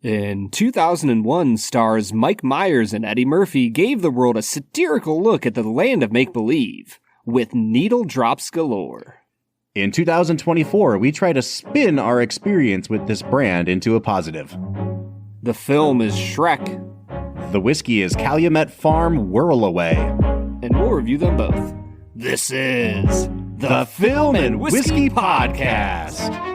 In 2001, stars Mike Myers and Eddie Murphy gave the world a satirical look at the land of make-believe, with needle drops galore. In 2024, we try to spin our experience with this brand into a positive. The film is Shrek. The whiskey is Calumet Farms Whirlaway. And we'll review them both. This is the Film and Whiskey Podcast.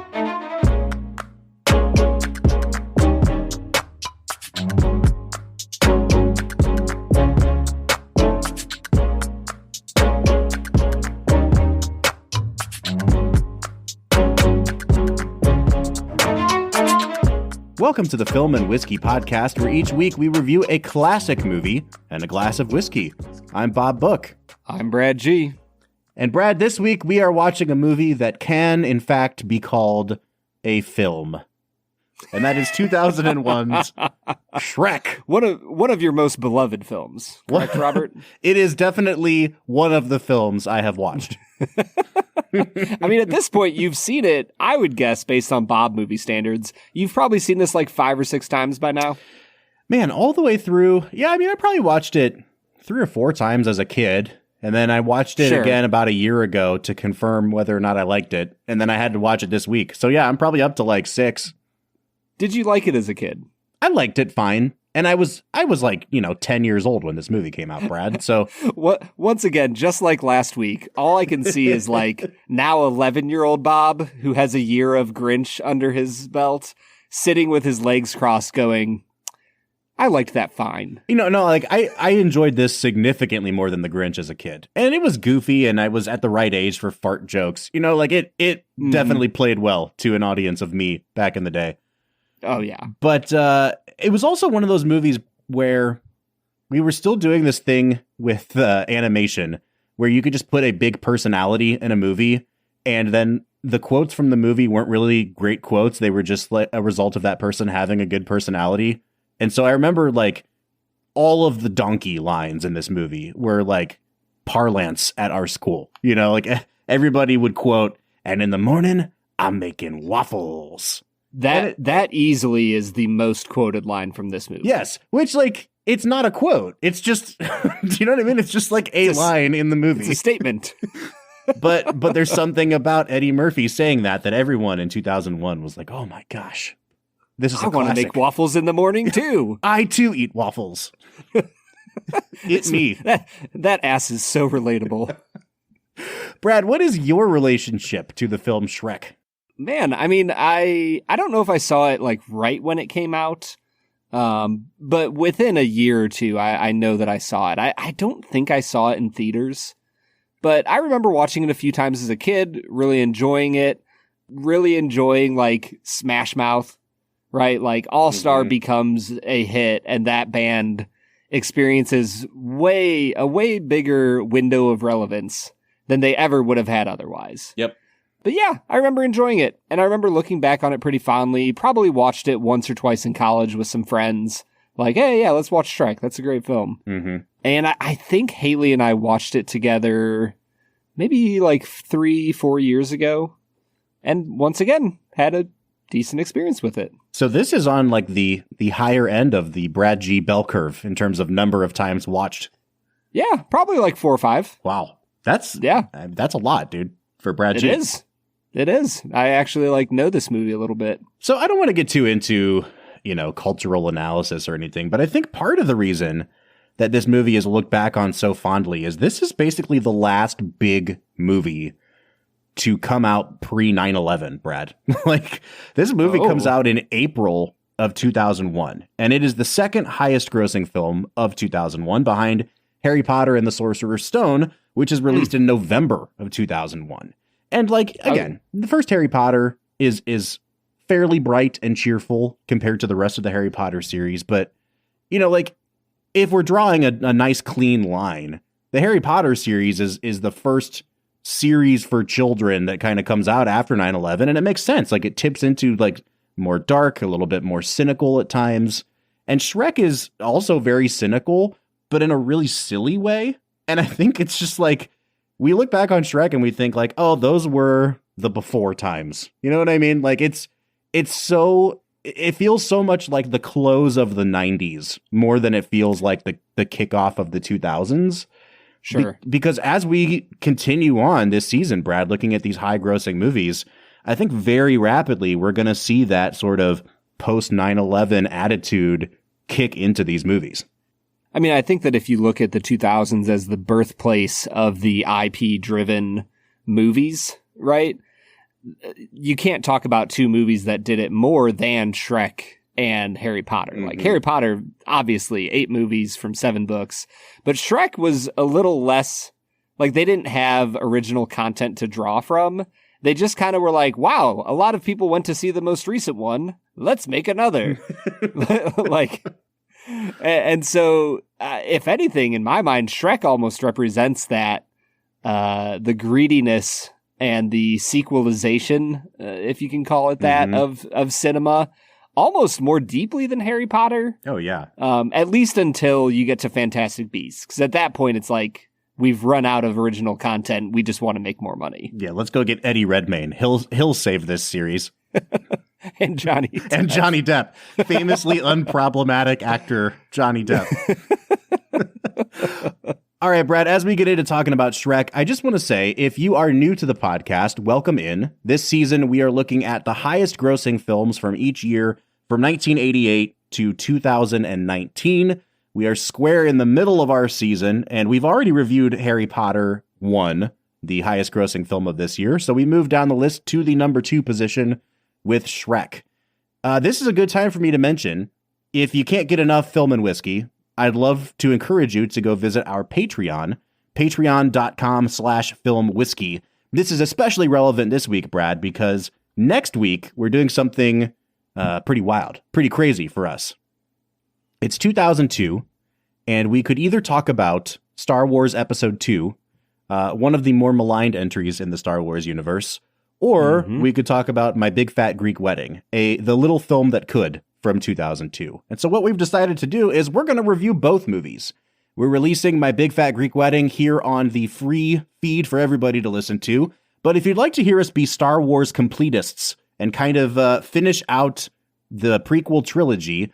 Welcome to the Film and Whiskey Podcast, where each week we review a classic movie and a glass of whiskey. I'm Bob Book. I'm Brad G. And Brad, this week we are watching a movie that can, in fact, be called a film. And that is 2001's Shrek. One of your most beloved films, correct, Robert? It is definitely one of the films I have watched. I mean, at this point, you've seen it, I would guess, based on Bob movie standards. You've probably seen this like 5 or 6 times by now. Man, all the way through. Yeah, I mean, I probably watched it 3 or 4 times as a kid. And then I watched it again about a year ago to confirm whether or not I liked it. And then I had to watch it this week. So yeah, I'm probably up to like 6. Did you like it as a kid? I liked it fine. And I was like, 10 years old when this movie came out, Brad. So once again, just like last week, all I can see is like now 11-year-old Bob, who has a year of Grinch under his belt, sitting with his legs crossed going, I liked that fine. I enjoyed this significantly more than The Grinch as a kid. And it was goofy, and I was at the right age for fart jokes. It definitely played well to an audience of me back in the day. Oh, yeah. But it was also one of those movies where we were still doing this thing with animation, where you could just put a big personality in a movie, and then the quotes from the movie weren't really great quotes. They were just like a result of that person having a good personality. And so I remember like all of the donkey lines in this movie were like parlance at our school. Everybody would quote, "And in the morning, I'm making waffles." That easily is the most quoted line from this movie. Yes, which it's not a quote. It's just, do you know what I mean? It's just like a line in the movie. It's a statement. but there's something about Eddie Murphy saying that everyone in 2001 was like, oh my gosh, this is a classic. I want to make waffles in the morning too. I too eat waffles. It's me. That ass is so relatable. Brad, what is your relationship to the film Shrek? Man, I mean, I don't know if I saw it like right when it came out, but within a year or two, I know that I saw it. I don't think I saw it in theaters, but I remember watching it a few times as a kid, really enjoying it, really enjoying like Smash Mouth, right? Like All Star becomes a hit, and that band experiences a way bigger window of relevance than they ever would have had otherwise. Yep. But yeah, I remember enjoying it, and I remember looking back on it pretty fondly. Probably watched it once or twice in college with some friends. Like, hey, yeah, let's watch Shrek. That's a great film. Mm-hmm. And I think Haley and I watched it together maybe like 3-4 years ago. And once again, had a decent experience with it. So this is on like the higher end of the Brad G bell curve in terms of number of times watched. Yeah, probably like 4 or 5. Wow. That's a lot, dude, for Brad G. It is. I actually know this movie a little bit. So I don't want to get too into, cultural analysis or anything, but I think part of the reason that this movie is looked back on so fondly is this is basically the last big movie to come out pre 9/11, Brad. This movie comes out in April of 2001, and it is the second highest grossing film of 2001 behind Harry Potter and the Sorcerer's Stone, which is released in November of 2001. And again, the first Harry Potter is fairly bright and cheerful compared to the rest of the Harry Potter series. But, if we're drawing a nice clean line, the Harry Potter series is the first series for children that kind of comes out after 9/11. And it makes sense. It tips into more dark, a little bit more cynical at times. And Shrek is also very cynical, but in a really silly way. And I think it's just we look back on Shrek and we think oh, those were the before times. You know what I mean? It's so it feels so much like the close of the 90s more than it feels like the kickoff of the 2000s. Sure. Because as we continue on this season, Brad, looking at these high grossing movies, I think very rapidly we're going to see that sort of post 9/11 attitude kick into these movies. I mean, I think that if you look at the 2000s as the birthplace of the IP driven movies, right? You can't talk about two movies that did it more than Shrek and Harry Potter. Mm-hmm. Like Harry Potter, obviously 8 movies from 7 books, but Shrek was a little less, like they didn't have original content to draw from. They just kind of were like, wow, a lot of people went to see the most recent one. Let's make another. Like, and so if anything, in my mind, Shrek almost represents that, the greediness and the sequelization, if you can call it that, of cinema, almost more deeply than Harry Potter. Oh, yeah. At least until you get to Fantastic Beasts. Because at that point, it's like, we've run out of original content. We just want to make more money. Yeah, let's go get Eddie Redmayne. He'll save this series. And Johnny Depp. And Johnny Depp. Famously unproblematic actor Johnny Depp. All right, Brad, as we get into talking about Shrek, I just want to say, if you are new to the podcast, welcome in. This season, we are looking at the highest grossing films from each year from 1988 to 2019. We are square in the middle of our season, and we've already reviewed Harry Potter 1, the highest grossing film of this year. So we move down the list to the number 2 position with Shrek. This is a good time for me to mention, if you can't get enough film and whiskey, I'd love to encourage you to go visit our Patreon, patreon.com/filmwhiskey. This is especially relevant this week, Brad, because next week we're doing something pretty wild, pretty crazy for us. It's 2002, and we could either talk about Star Wars Episode 2, one of the more maligned entries in the Star Wars universe, or we could talk about My Big Fat Greek Wedding, the little film that could, from 2002. And so what we've decided to do is we're going to review both movies. We're releasing My Big Fat Greek Wedding here on the free feed for everybody to listen to. But if you'd like to hear us be Star Wars completists and kind of finish out the prequel trilogy,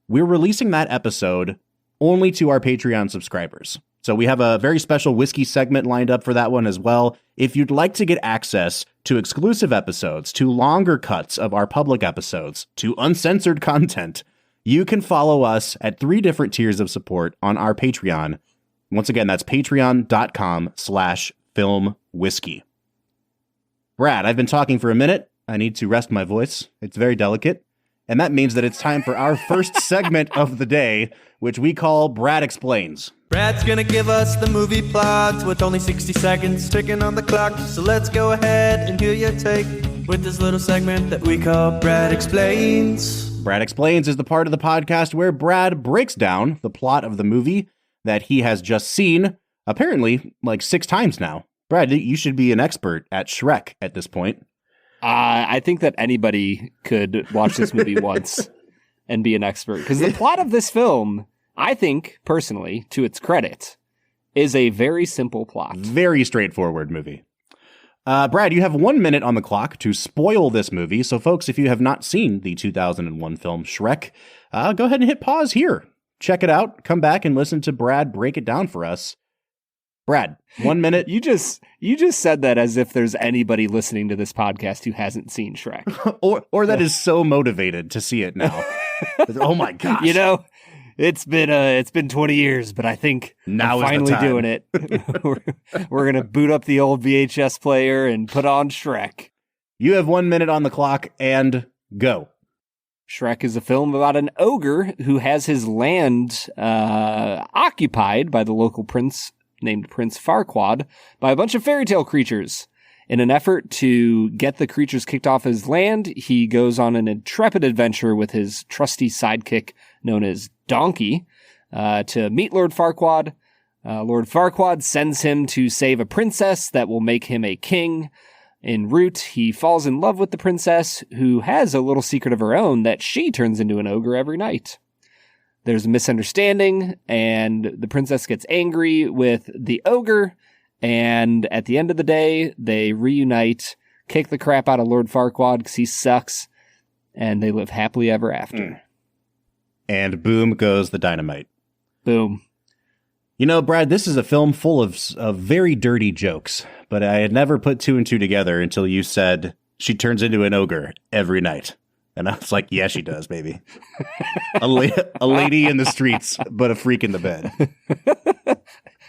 we're releasing that episode only to our Patreon subscribers. So we have a very special whiskey segment lined up for that one as well. If you'd like to get access to exclusive episodes, to longer cuts of our public episodes, to uncensored content, you can follow us at 3 different tiers of support on our Patreon. Once again, that's patreon.com/filmwhiskey. Brad, I've been talking for a minute. I need to rest my voice. It's very delicate. And that means that it's time for our first segment of the day, which we call Brad Explains. Brad's gonna give us the movie plot with only 60 seconds ticking on the clock. So let's go ahead and hear your take with this little segment that we call Brad Explains. Brad Explains is the part of the podcast where Brad breaks down the plot of the movie that he has just seen, apparently like 6 times now. Brad, you should be an expert at Shrek at this point. I think that anybody could watch this movie once and be an expert. Because the plot of this film, I think, personally, to its credit, is a very simple plot. Very straightforward movie. Brad, you have 1 minute on the clock to spoil this movie. So, folks, if you have not seen the 2001 film Shrek, go ahead and hit pause here. Check it out. Come back and listen to Brad break it down for us. Brad, 1 minute. You just said that as if there's anybody listening to this podcast who hasn't seen Shrek. or that is so motivated to see it now. Oh my gosh. You know, it's been 20 years, but I think now I'm finally doing it. We're going to boot up the old VHS player and put on Shrek. You have 1 minute on the clock and go. Shrek is a film about an ogre who has his land occupied by the local prince named Prince Farquaad by a bunch of fairy tale creatures. In an effort to get the creatures kicked off his land, he goes on an intrepid adventure with his trusty sidekick known as Donkey to meet Lord Farquaad. Lord Farquaad sends him to save a princess that will make him a king. En route, he falls in love with the princess, who has a little secret of her own that she turns into an ogre every night. There's a misunderstanding, and the princess gets angry with the ogre, and at the end of the day, they reunite, kick the crap out of Lord Farquaad because he sucks, and they live happily ever after. And boom goes the dynamite. Boom. You know, Brad, this is a film full of very dirty jokes, but I had never put two and two together until you said she turns into an ogre every night. And I was like, yeah, she does, baby. a lady in the streets, but a freak in the bed.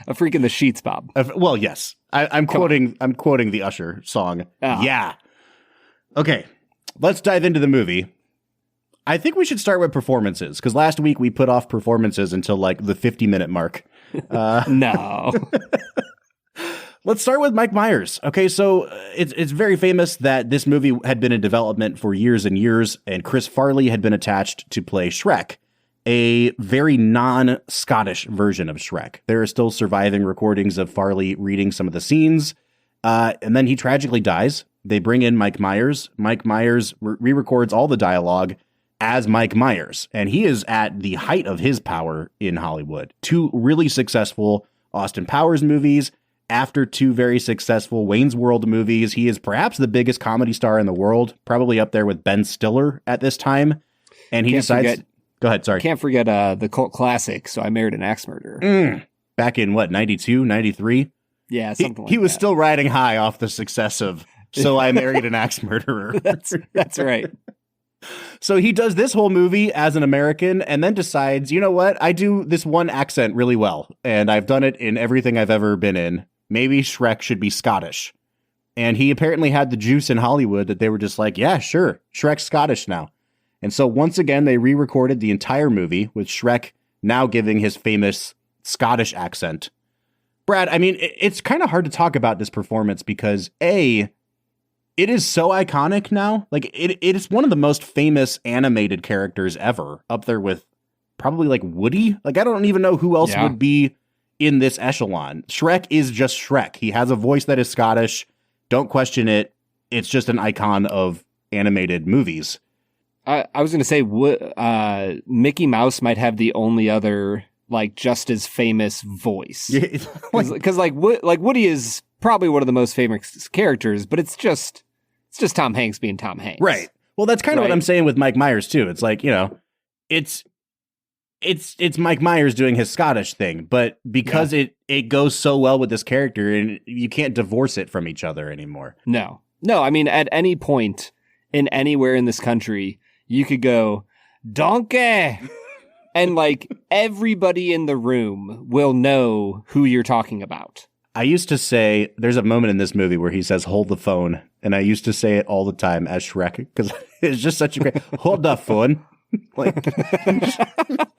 A freak in the sheets, Bob. Well, yes. I'm quoting the Usher song. Oh. Yeah. Okay, let's dive into the movie. I think we should start with performances, because last week we put off performances until like the 50-minute mark. No. Let's start with Mike Myers. Okay, so it's very famous that this movie had been in development for years and years, and Chris Farley had been attached to play Shrek, a very non-Scottish version of Shrek. There are still surviving recordings of Farley reading some of the scenes, and then he tragically dies. They bring in Mike Myers. Mike Myers re-records all the dialogue as Mike Myers, and he is at the height of his power in Hollywood. 2 really successful Austin Powers movies. After 2 very successful Wayne's World movies, he is perhaps the biggest comedy star in the world, probably up there with Ben Stiller at this time. And he decides... Go ahead, sorry. Can't forget the cult classic, So I Married an Axe Murderer. Back in, 92, 93? Yeah, something like that. He was still riding high off the success of So I Married an Axe Murderer. That's right. So he does this whole movie as an American and then decides, you know what? I do this one accent really well, and I've done it in everything I've ever been in. Maybe Shrek should be Scottish. And he apparently had the juice in Hollywood that they were just like, yeah, sure, Shrek's Scottish now. And so once again, they re-recorded the entire movie with Shrek now giving his famous Scottish accent. Brad, I mean, it's kind of hard to talk about this performance because it is so iconic now. Like it is one of the most famous animated characters ever, up there with probably like Woody. Like I don't even know who else would be in this echelon. Shrek is just Shrek. He has a voice that is Scottish. Don't question it. It's just an icon of animated movies. I was going to say Mickey Mouse might have the only other like just as famous voice. Because like Woody is probably one of the most famous characters, but it's just Tom Hanks being Tom Hanks. Right. Well, that's kind of what I'm saying with Mike Myers too. It's like, you know, it's Mike Myers doing his Scottish thing, but because it goes so well with this character and you can't divorce it from each other anymore. No, I mean, at any point in anywhere in this country, you could go, donkey, and like everybody in the room will know who you're talking about. I used to say, there's a moment in this movie where he says, hold the phone. And I used to say it all the time as Shrek because it's just such a great, hold the phone. Like,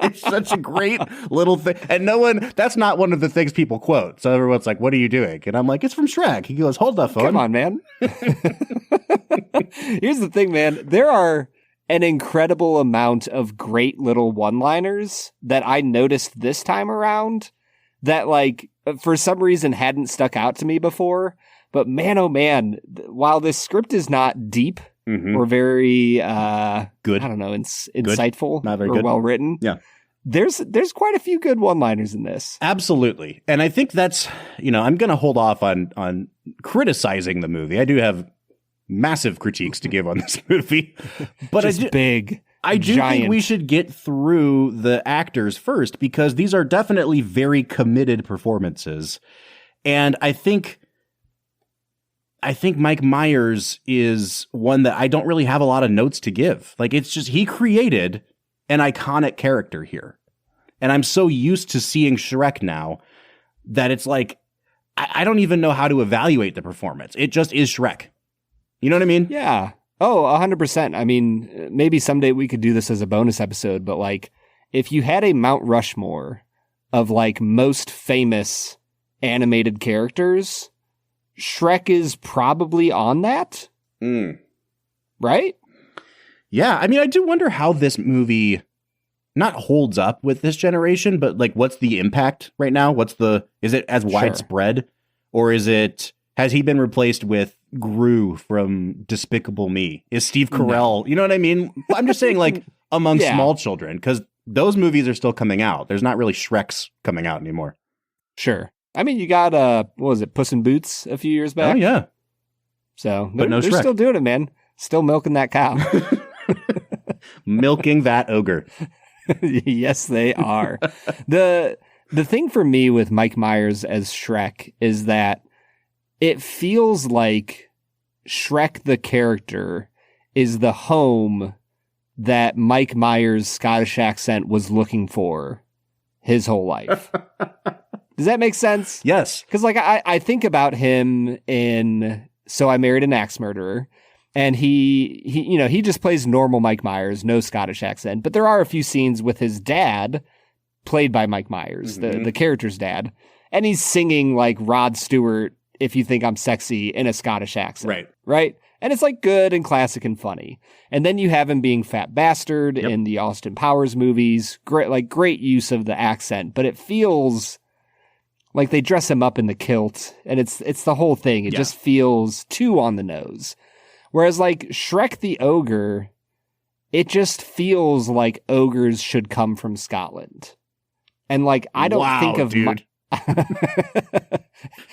it's such a great little thing. And that's not one of the things people quote. So everyone's like, what are you doing? And I'm like, it's from Shrek. He goes, hold the phone. Come on, man. Here's the thing, man. There are an incredible amount of great little one-liners that I noticed this time around that, like, for some reason hadn't stuck out to me before. But man, oh man, while this script is not deep or very good, I don't know, insightful not very or good. Well written, there's quite a few good one-liners in this. Absolutely. And I think that's, you know, I'm going to hold off on criticizing the movie. I do have massive critiques to give on this movie, but I do think we should get through the actors first because these are definitely very committed performances. And I think Mike Myers is one that I don't really have a lot of notes to give. Like, it's just, he created an iconic character here. And I'm so used to seeing Shrek now that it's like, I don't even know how to evaluate the performance. It just is Shrek. You know what I mean? Yeah. Oh, 100%. I mean, maybe someday we could do this as a bonus episode, but like, if you had a Mount Rushmore of like most famous animated characters, Shrek is probably on that. Right? Yeah. I mean, I do wonder how this movie not holds up with this generation, but like, what's the impact right now? Is it as widespread or has he been replaced with Gru from Despicable Me? Is Steve Carell, you know what I mean? I'm just saying like among small children, because those movies are still coming out. There's not really Shreks coming out anymore. Sure. I mean, you got, what was it, Puss in Boots a few years back? Oh, yeah. So they're still doing it, man. Still milking that cow. Milking that ogre. Yes, they are. The thing for me with Mike Myers as Shrek is that it feels like Shrek the character is the home that Mike Myers' Scottish accent was looking for his whole life. Does that make sense? Yes. Because like I think about him in So I Married an Axe Murderer, and he just plays normal Mike Myers, no Scottish accent. But there are a few scenes with his dad, played by Mike Myers, the character's dad, and he's singing like Rod Stewart, If You Think I'm Sexy, in a Scottish accent. Right? And it's like good and classic and funny. And then you have him being Fat Bastard in the Austin Powers movies. Great use of the accent, but it feels like they dress him up in the kilt, and it's the whole thing. It just feels too on the nose. Whereas like Shrek the Ogre, it just feels like ogres should come from Scotland. And like I don't think of dude.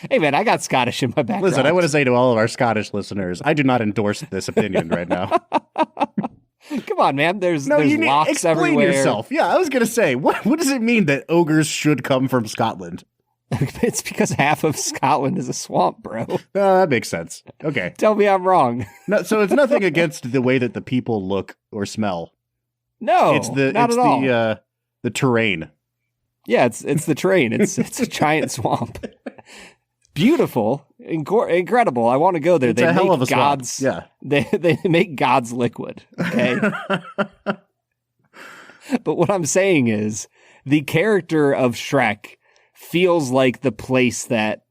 Hey man, I got Scottish in my background. Listen, I want to say to all of our Scottish listeners, I do not endorse this opinion right now. Come on, man. There's locks explain everywhere. yourself. Yeah, I was going to say, what does it mean that ogres should come from Scotland? It's because half of Scotland is a swamp, bro. That makes sense. Okay. Tell me I'm wrong. No, so it's nothing against the way that the people look or smell. No, it's not at all. The terrain. Yeah, it's the terrain. It's a giant swamp. Beautiful, incredible. I want to go there. It's a hell of a swamp. Yeah. They make God's liquid. Okay. But what I'm saying is the character of Shrek feels like the place that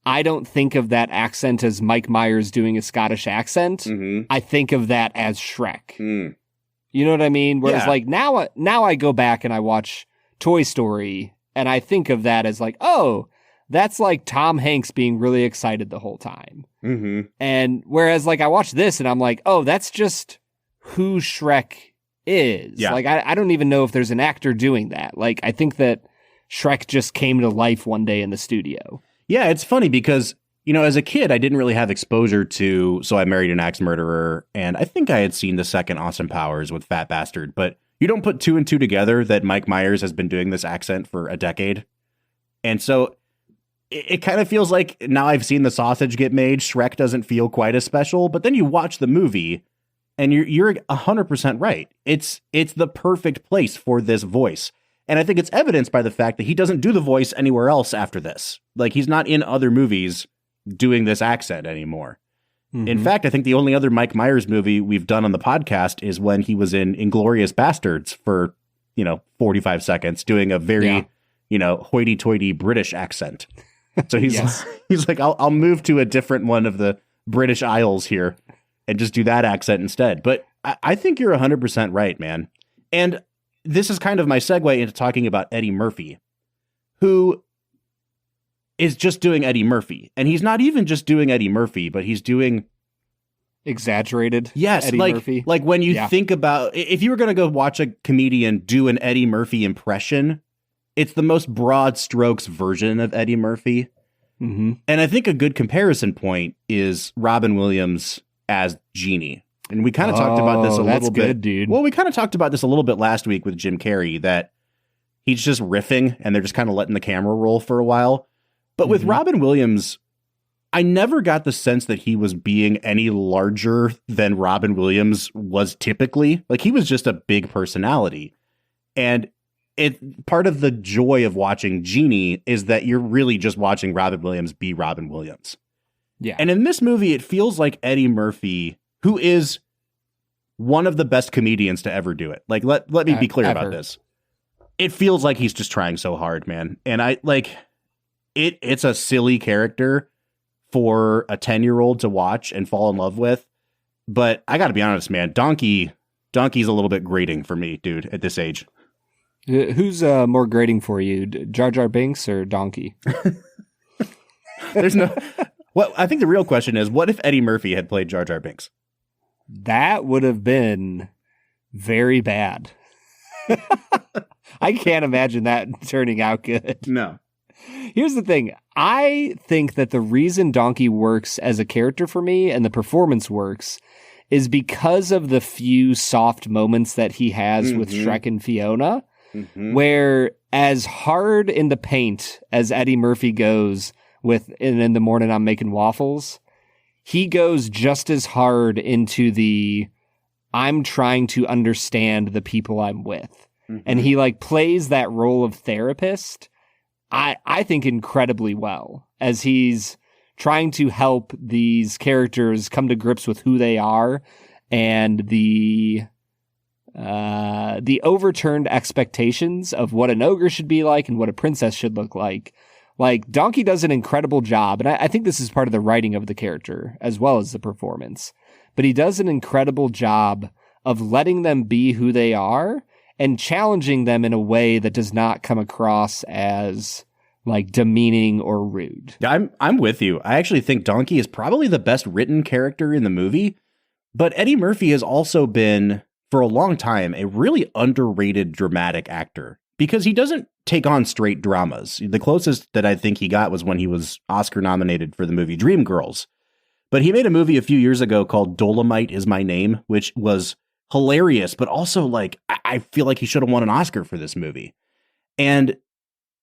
I don't think of that accent as Mike Myers doing a Scottish accent. Mm-hmm. I think of that as Shrek. You know what I mean? Whereas like now I go back and I watch Toy Story and I think of that as like, oh, that's like Tom Hanks being really excited the whole time. Mm-hmm. And whereas like I watch this and I'm like, oh, that's just who Shrek is. Yeah. Like I don't even know if there's an actor doing that. Like I think that Shrek just came to life one day in the studio. Yeah, it's funny because, as a kid, I didn't really have exposure to So I Married an Axe Murderer, and I think I had seen the second Austin Powers with Fat Bastard, but you don't put two and two together that Mike Myers has been doing this accent for a decade. And so it kind of feels like now I've seen the sausage get made, Shrek doesn't feel quite as special, but then you watch the movie and you're 100% right. It's the perfect place for this voice. And I think it's evidenced by the fact that he doesn't do the voice anywhere else after this. Like, he's not in other movies doing this accent anymore. Mm-hmm. In fact, I think the only other Mike Myers movie we've done on the podcast is when he was in Inglourious Bastards for, 45 seconds doing a very, hoity-toity British accent. So he's like, I'll move to a different one of the British Isles here and just do that accent instead. But I think you're 100% right, man. And this is kind of my segue into talking about Eddie Murphy, who is just doing Eddie Murphy. And he's not even just doing Eddie Murphy, but he's doing exaggerated Eddie Murphy. Like when you think about, if you were going to go watch a comedian do an Eddie Murphy impression, it's the most broad strokes version of Eddie Murphy. Mm-hmm. And I think a good comparison point is Robin Williams as Genie. And we kind of talked about this a little bit. Dude. Well, we kind of talked about this a little bit last week with Jim Carrey, that he's just riffing and they're just kind of letting the camera roll for a while. But with Robin Williams, I never got the sense that he was being any larger than Robin Williams was typically. Like, he was just a big personality. And part of the joy of watching Genie is that you're really just watching Robin Williams be Robin Williams. Yeah. And in this movie, it feels like Eddie Murphy, who is one of the best comedians to ever do it. Like, let me be clear about this. It feels like he's just trying so hard, man. And it's a silly character for a 10-year-old to watch and fall in love with. But I got to be honest, man, Donkey's a little bit grating for me, dude, at this age. Who's more grating for you, Jar Jar Binks or Donkey? There's no... Well, I think the real question is, what if Eddie Murphy had played Jar Jar Binks? That would have been very bad. I can't imagine that turning out good. No. Here's the thing. I think that the reason Donkey works as a character for me and the performance works is because of the few soft moments that he has with Shrek and Fiona, where as hard in the paint as Eddie Murphy goes with in the morning I'm making waffles, he goes just as hard into the I'm trying to understand the people I'm with. And he like plays that role of therapist, I think incredibly well, as he's trying to help these characters come to grips with who they are and the overturned expectations of what an ogre should be like and what a princess should look like. Like, Donkey does an incredible job, and I think this is part of the writing of the character as well as the performance. But he does an incredible job of letting them be who they are and challenging them in a way that does not come across as like demeaning or rude. Yeah, I'm with you. I actually think Donkey is probably the best written character in the movie, but Eddie Murphy has also been, for a long time, a really underrated dramatic actor because he doesn't take on straight dramas. The closest that I think he got was when he was Oscar nominated for the movie Dreamgirls. But he made a movie a few years ago called Dolomite Is My Name, which was hilarious, but also like I feel like he should have won an Oscar for this movie. And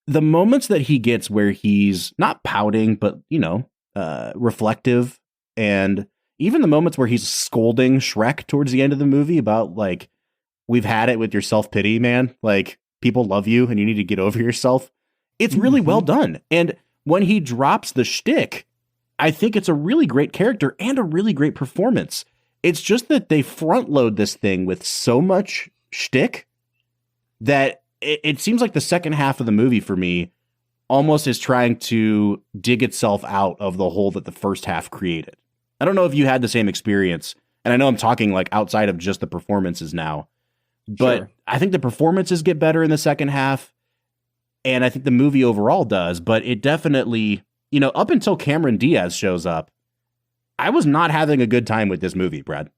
the moments that he gets where he's not pouting, but, you know, reflective, and even the moments where he's scolding Shrek towards the end of the movie about like, we've had it with your self-pity, man. Like, people love you and you need to get over yourself. It's really well done. And when he drops the shtick, I think it's a really great character and a really great performance. It's just that they front load this thing with so much shtick that it seems like the second half of the movie for me almost is trying to dig itself out of the hole that the first half created. I don't know if you had the same experience, and I know I'm talking like outside of just the performances now, but sure. I think the performances get better in the second half, and I think the movie overall does, but it definitely, you know, up until Cameron Diaz shows up, I was not having a good time with this movie, Brad.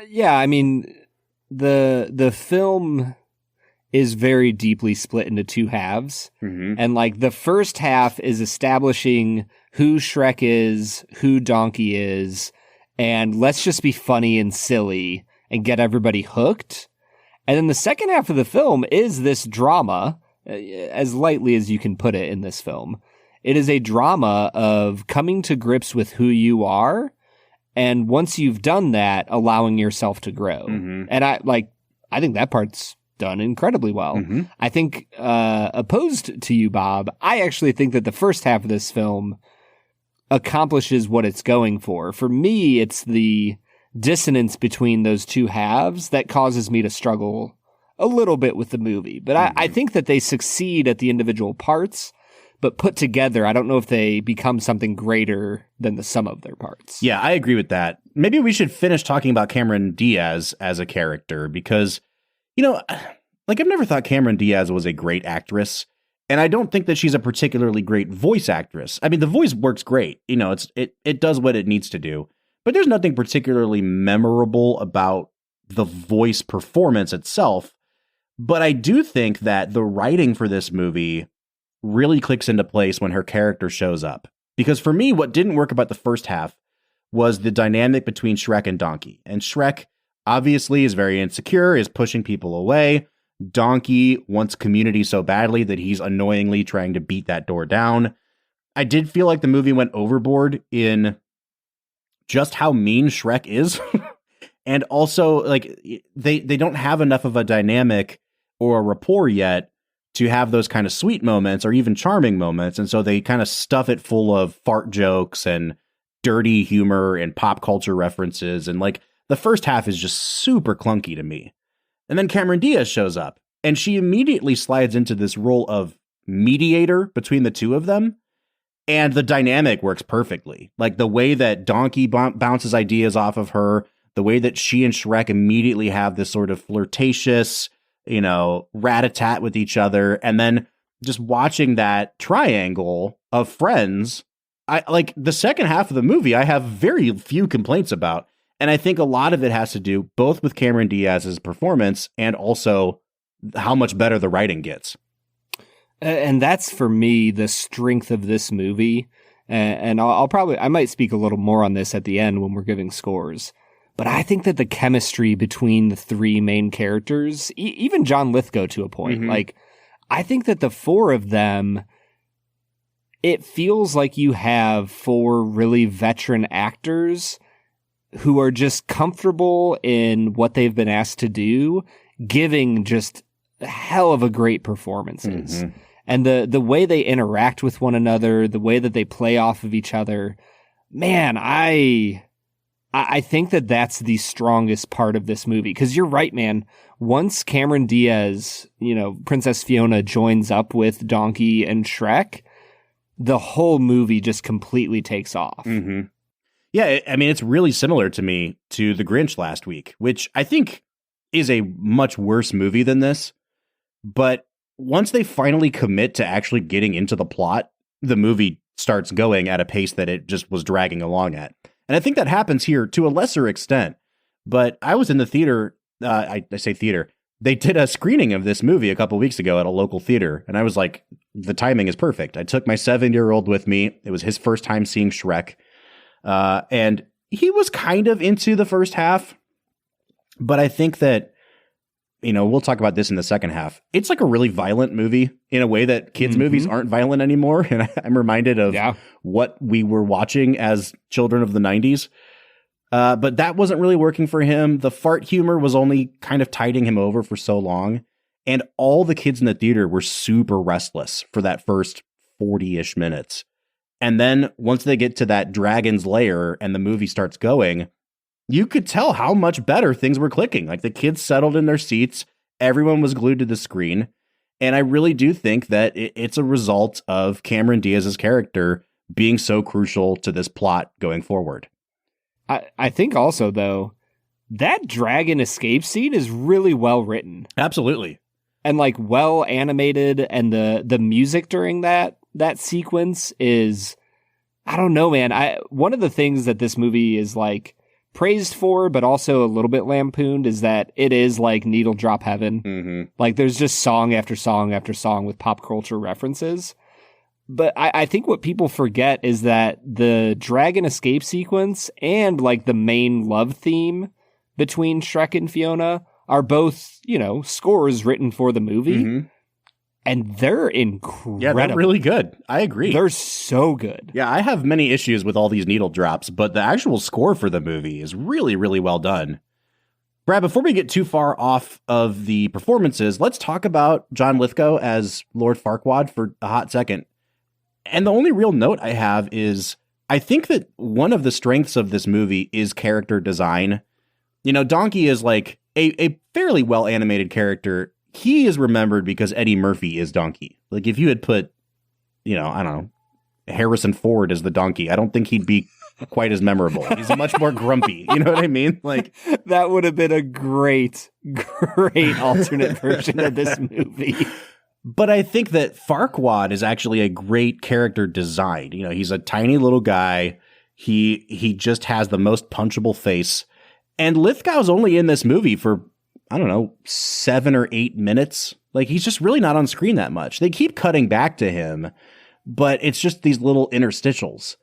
Yeah, I mean, the film is very deeply split into two halves. And like the first half is establishing who Shrek is, who Donkey is, and let's just be funny and silly and get everybody hooked. And then the second half of the film is this drama, as lightly as you can put it in this film. It is a drama of coming to grips with who you are, and once you've done that, allowing yourself to grow. And I think that part's done incredibly well. I think, opposed to you, Bob, I actually think that the first half of this film accomplishes what it's going for. For me, it's the dissonance between those two halves that causes me to struggle a little bit with the movie. But I think that they succeed at the individual parts. But put together, I don't know if they become something greater than the sum of their parts. Yeah, I agree with that. Maybe we should finish talking about Cameron Diaz as a character because, you know, like I've never thought Cameron Diaz was a great actress. And I don't think that she's a particularly great voice actress. I mean, the voice works great. You know, it does what it needs to do. But there's nothing particularly memorable about the voice performance itself. But I do think that the writing for this movie really clicks into place when her character shows up. Because for me, what didn't work about the first half was the dynamic between Shrek and Donkey. And Shrek obviously is very insecure, is pushing people away. Donkey wants community so badly that he's annoyingly trying to beat that door down. I did feel like the movie went overboard in just how mean Shrek is. And also, like, they don't have enough of a dynamic or a rapport yet to have those kind of sweet moments or even charming moments. And so they kind of stuff it full of fart jokes and dirty humor and pop culture references. And like the first half is just super clunky to me. And then Cameron Diaz shows up and she immediately slides into this role of mediator between the two of them. And the dynamic works perfectly. Like the way that Donkey bounces ideas off of her, the way that she and Shrek immediately have this sort of flirtatious, you know, rat-a-tat with each other. And then just watching that triangle of friends, I like the second half of the movie, I have very few complaints about. And I think a lot of it has to do both with Cameron Diaz's performance and also how much better the writing gets. And that's for me the strength of this movie. And I might speak a little more on this at the end when we're giving scores. But I think that the chemistry between the three main characters, even John Lithgow to a point, like, I think that the four of them, it feels like you have four really veteran actors who are just comfortable in what they've been asked to do, giving just a hell of a great performances. And the way they interact with one another, the way that they play off of each other, man, I think that that's the strongest part of this movie. Because you're right, man. Once Cameron Diaz, Princess Fiona joins up with Donkey and Shrek, the whole movie just completely takes off. Yeah, I mean, it's really similar to me to The Grinch last week, which I think is a much worse movie than this. But once they finally commit to actually getting into the plot, the movie starts going at a pace that it just was dragging along at. And I think that happens here to a lesser extent. But I was in the theater, I say theater, they did a screening of this movie a couple weeks ago at a local theater. And I was like, the timing is perfect. I took my 7-year-old with me. It was his first time seeing Shrek. And he was kind of into the first half. But I think that, we'll talk about this in the second half. It's like a really violent movie in a way that kids' movies aren't violent anymore. And I'm reminded of what we were watching as children of the 90s. But that wasn't really working for him. The fart humor was only kind of tiding him over for so long. And all the kids in the theater were super restless for that first 40-ish minutes. And then once they get to that dragon's lair and the movie starts going, you could tell how much better things were clicking. Like the kids settled in their seats. Everyone was glued to the screen. And I really do think that it's a result of Cameron Diaz's character being so crucial to this plot going forward. I think also, though, that dragon escape scene is really well written. Absolutely. And like well animated, and the music during that sequence is, I don't know, man. One of the things that this movie is like praised for, but also a little bit lampooned, is that it is like needle drop heaven. Like there's just song after song after song with pop culture references. But I think what people forget is that the dragon escape sequence and like the main love theme between Shrek and Fiona are both, scores written for the movie. And they're incredible. Yeah, they're really good. I agree. They're so good. Yeah, I have many issues with all these needle drops, but the actual score for the movie is really, really well done. Brad, before we get too far off of the performances, let's talk about John Lithgow as Lord Farquaad for a hot second. And the only real note I have is I think that one of the strengths of this movie is character design. Donkey is like a fairly well animated character. He is remembered because Eddie Murphy is Donkey. Like if you had put, I don't know, Harrison Ford as the donkey, I don't think he'd be quite as memorable. He's much more grumpy. You know what I mean? Like that would have been a great alternate version of this movie. But I think that Farquaad is actually a great character design. He's a tiny little guy. He just has the most punchable face. And Lithgow's only in this movie for, I don't know, 7 or 8 minutes. Like he's just really not on screen that much. They keep cutting back to him, but it's just these little interstitials.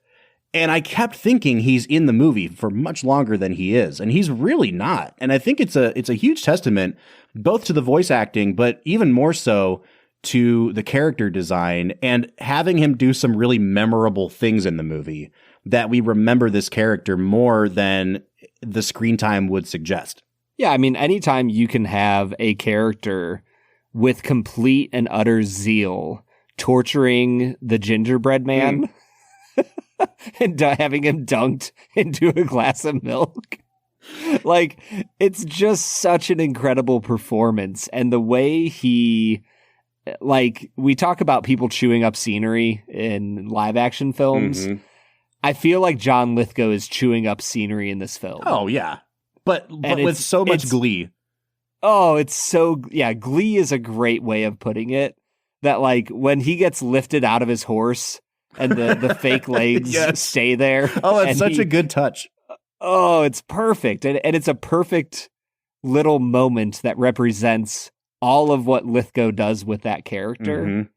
And I kept thinking he's in the movie for much longer than he is, and he's really not. And I think it's a huge testament both to the voice acting, but even more so to the character design and having him do some really memorable things in the movie that we remember this character more than the screen time would suggest. Yeah, I mean, anytime you can have a character with complete and utter zeal torturing the gingerbread man and having him dunked into a glass of milk, like, it's just such an incredible performance. And the way he... Like, we talk about people chewing up scenery in live action films. I feel like John Lithgow is chewing up scenery in this film. Oh, yeah. But with so much glee. Oh, it's so... Yeah, glee is a great way of putting it. That, like, when he gets lifted out of his horse and the fake legs stay there. Oh, it's such a good touch. Oh, it's perfect. And it's a perfect little moment that represents all of what Lithgow does with that character.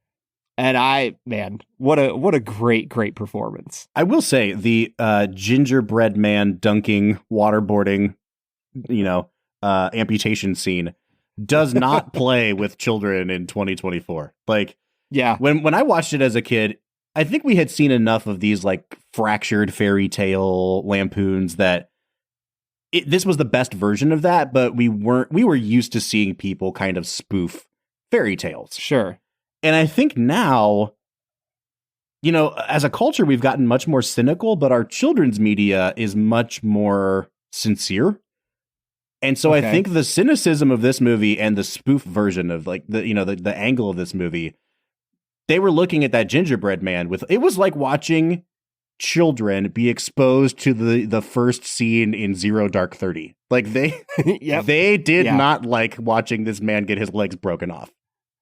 And what a great performance. I will say the gingerbread man dunking, waterboarding amputation scene does not play with children in 2024. Like, yeah, when I watched it as a kid, I think we had seen enough of these like fractured fairy tale lampoons that this was the best version of that, but we were used to seeing people kind of spoof fairy tales. Sure. And I think now, as a culture, we've gotten much more cynical, but our children's media is much more sincere. And so I think the cynicism of this movie and the spoof version of like the angle of this movie, they were looking at that gingerbread man it was like watching children be exposed to the first scene in Zero Dark 30. Like they did not like watching this man get his legs broken off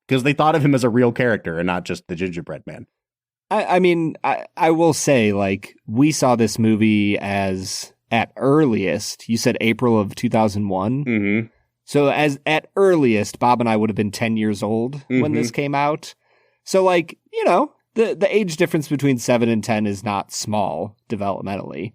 because they thought of him as a real character and not just the gingerbread man. I mean, I will say, like, we saw this movie as at earliest, you said April of 2001. Mm-hmm. So at earliest, Bob and I would have been 10 years old when this came out. So like, the age difference between 7 and 10 is not small developmentally,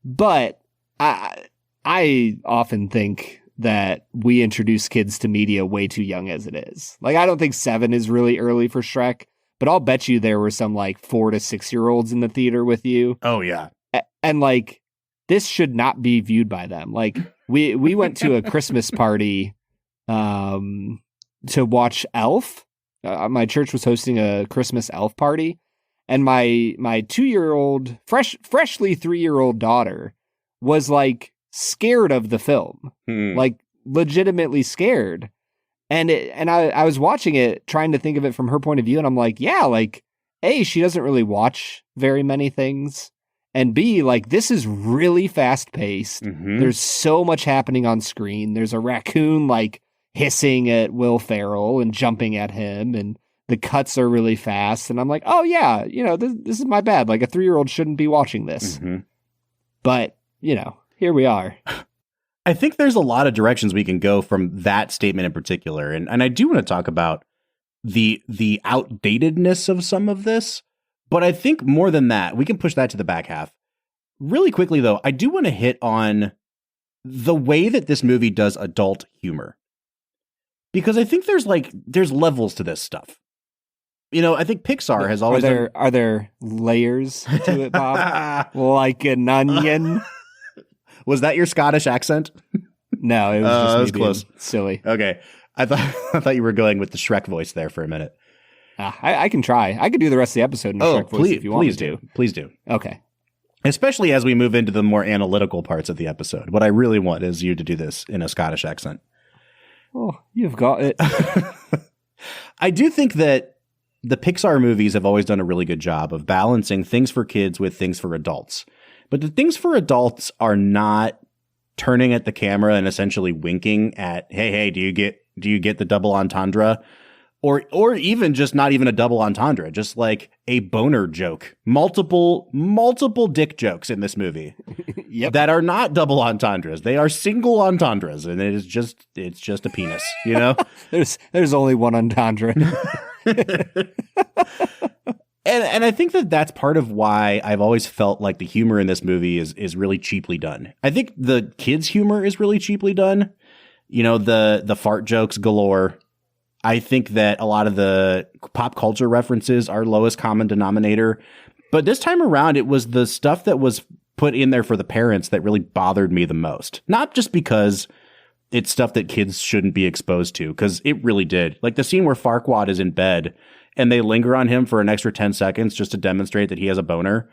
but I often think that we introduce kids to media way too young as it is. Like, I don't think 7 is really early for Shrek, but I'll bet you there were some like 4 to 6-year-olds in the theater with you. Oh yeah. And like, this should not be viewed by them. Like we went to a Christmas party, to watch Elf. My church was hosting a Christmas Elf party, and my 2-year-old, freshly 3-year-old daughter was like scared of the film, like legitimately scared. And I was watching it, trying to think of it from her point of view, and I'm like, yeah, like, A, she doesn't really watch very many things, and B, like, this is really fast paced. There's so much happening on screen. There's a raccoon like hissing at Will Ferrell and jumping at him, and the cuts are really fast. And I'm like, oh yeah, this is my bad. Like, a 3-year-old shouldn't be watching this. But, here we are. I think there's a lot of directions we can go from that statement in particular. And I do want to talk about the outdatedness of some of this. But I think more than that, we can push that to the back half. Really quickly, though, I do want to hit on the way that this movie does adult humor. Because I think there's levels to this stuff. I think Pixar has always... Are there layers to it, Bob? Like an onion? Was that your Scottish accent? No, it was just it was close. Silly. Okay. I thought you were going with the Shrek voice there for a minute. I can try. I could do the rest of the episode in Shrek voice if you want me to. Please do. Okay. Especially as we move into the more analytical parts of the episode. What I really want is you to do this in a Scottish accent. Oh, you've got it. I do think that the Pixar movies have always done a really good job of balancing things for kids with things for adults. But the things for adults are not turning at the camera and essentially winking at, hey, do you get the double entendre? Or even just not even a double entendre, just like a boner joke. Multiple dick jokes in this movie that are not double entendres. They are single entendres, and it's just a penis, There's only one entendre. And I think that's part of why I've always felt like the humor in this movie is really cheaply done. I think the kids' humor is really cheaply done. The fart jokes galore. I think that a lot of the pop culture references are lowest common denominator. But this time around, it was the stuff that was put in there for the parents that really bothered me the most. Not just because it's stuff that kids shouldn't be exposed to, because it really did. Like the scene where Farquaad is in bed and they linger on him for an extra 10 seconds just to demonstrate that he has a boner.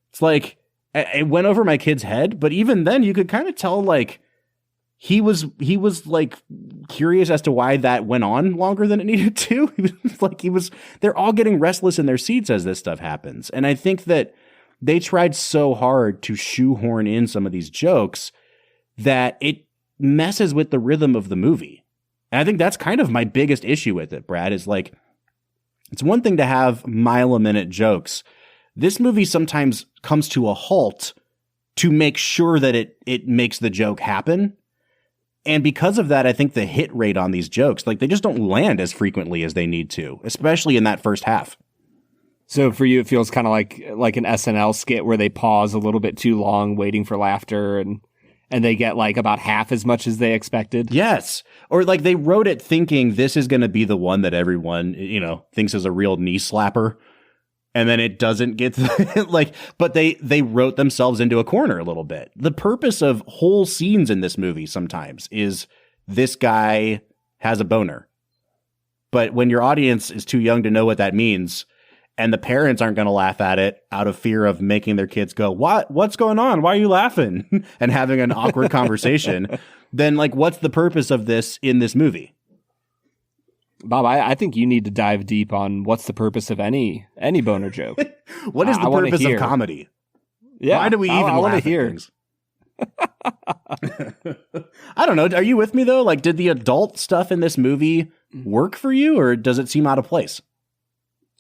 It's like, it went over my kid's head, but even then you could kind of tell like he was like curious as to why that went on longer than it needed to. They're all getting restless in their seats as this stuff happens. And I think that they tried so hard to shoehorn in some of these jokes that it messes with the rhythm of the movie. And I think that's kind of my biggest issue with it, Brad, is like, it's one thing to have mile-a-minute jokes. This movie sometimes comes to a halt to make sure that it makes the joke happen. And because of that, I think the hit rate on these jokes, like they just don't land as frequently as they need to, especially in that first half. So for you, it feels kind of like an SNL skit where they pause a little bit too long waiting for laughter. And and they get like about half as much as they expected. Yes. Or like they wrote it thinking this is going to be the one that everyone, thinks is a real knee slapper. And then it doesn't get but they wrote themselves into a corner a little bit. The purpose of whole scenes in this movie sometimes is this guy has a boner. But when your audience is too young to know what that means, and the parents aren't going to laugh at it out of fear of making their kids go, what's going on? Why are you laughing? And having an awkward conversation, then like, what's the purpose of this in this movie? Bob, I think you need to dive deep on what's the purpose of any boner joke. What is the purpose of comedy? Yeah, why do we even laugh at things? I don't know. Are you with me though? Like, did the adult stuff in this movie work for you, or does it seem out of place?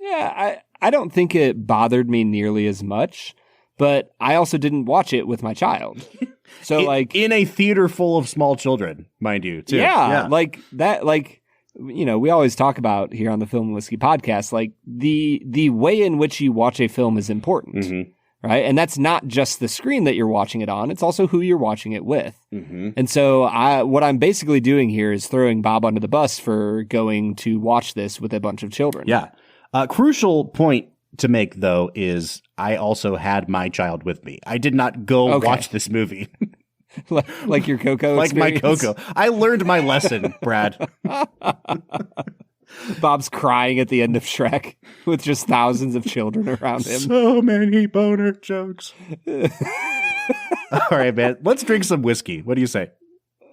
Yeah, I don't think it bothered me nearly as much, but I also didn't watch it with my child. So in a theater full of small children, mind you, too. Yeah, like that, like, we always talk about here on the Film and Whiskey podcast, like the way in which you watch a film is important, right? And that's not just the screen that you're watching it on. It's also who you're watching it with. And so what I'm basically doing here is throwing Bob under the bus for going to watch this with a bunch of children. Yeah. Crucial point to make, though, is I also had my child with me. I did not go watch this movie. like your Coco experience? My Coco. I learned my lesson, Brad. Bob's crying at the end of Shrek with just thousands of children around him. So many boner jokes. All right, man. Let's drink some whiskey. What do you say?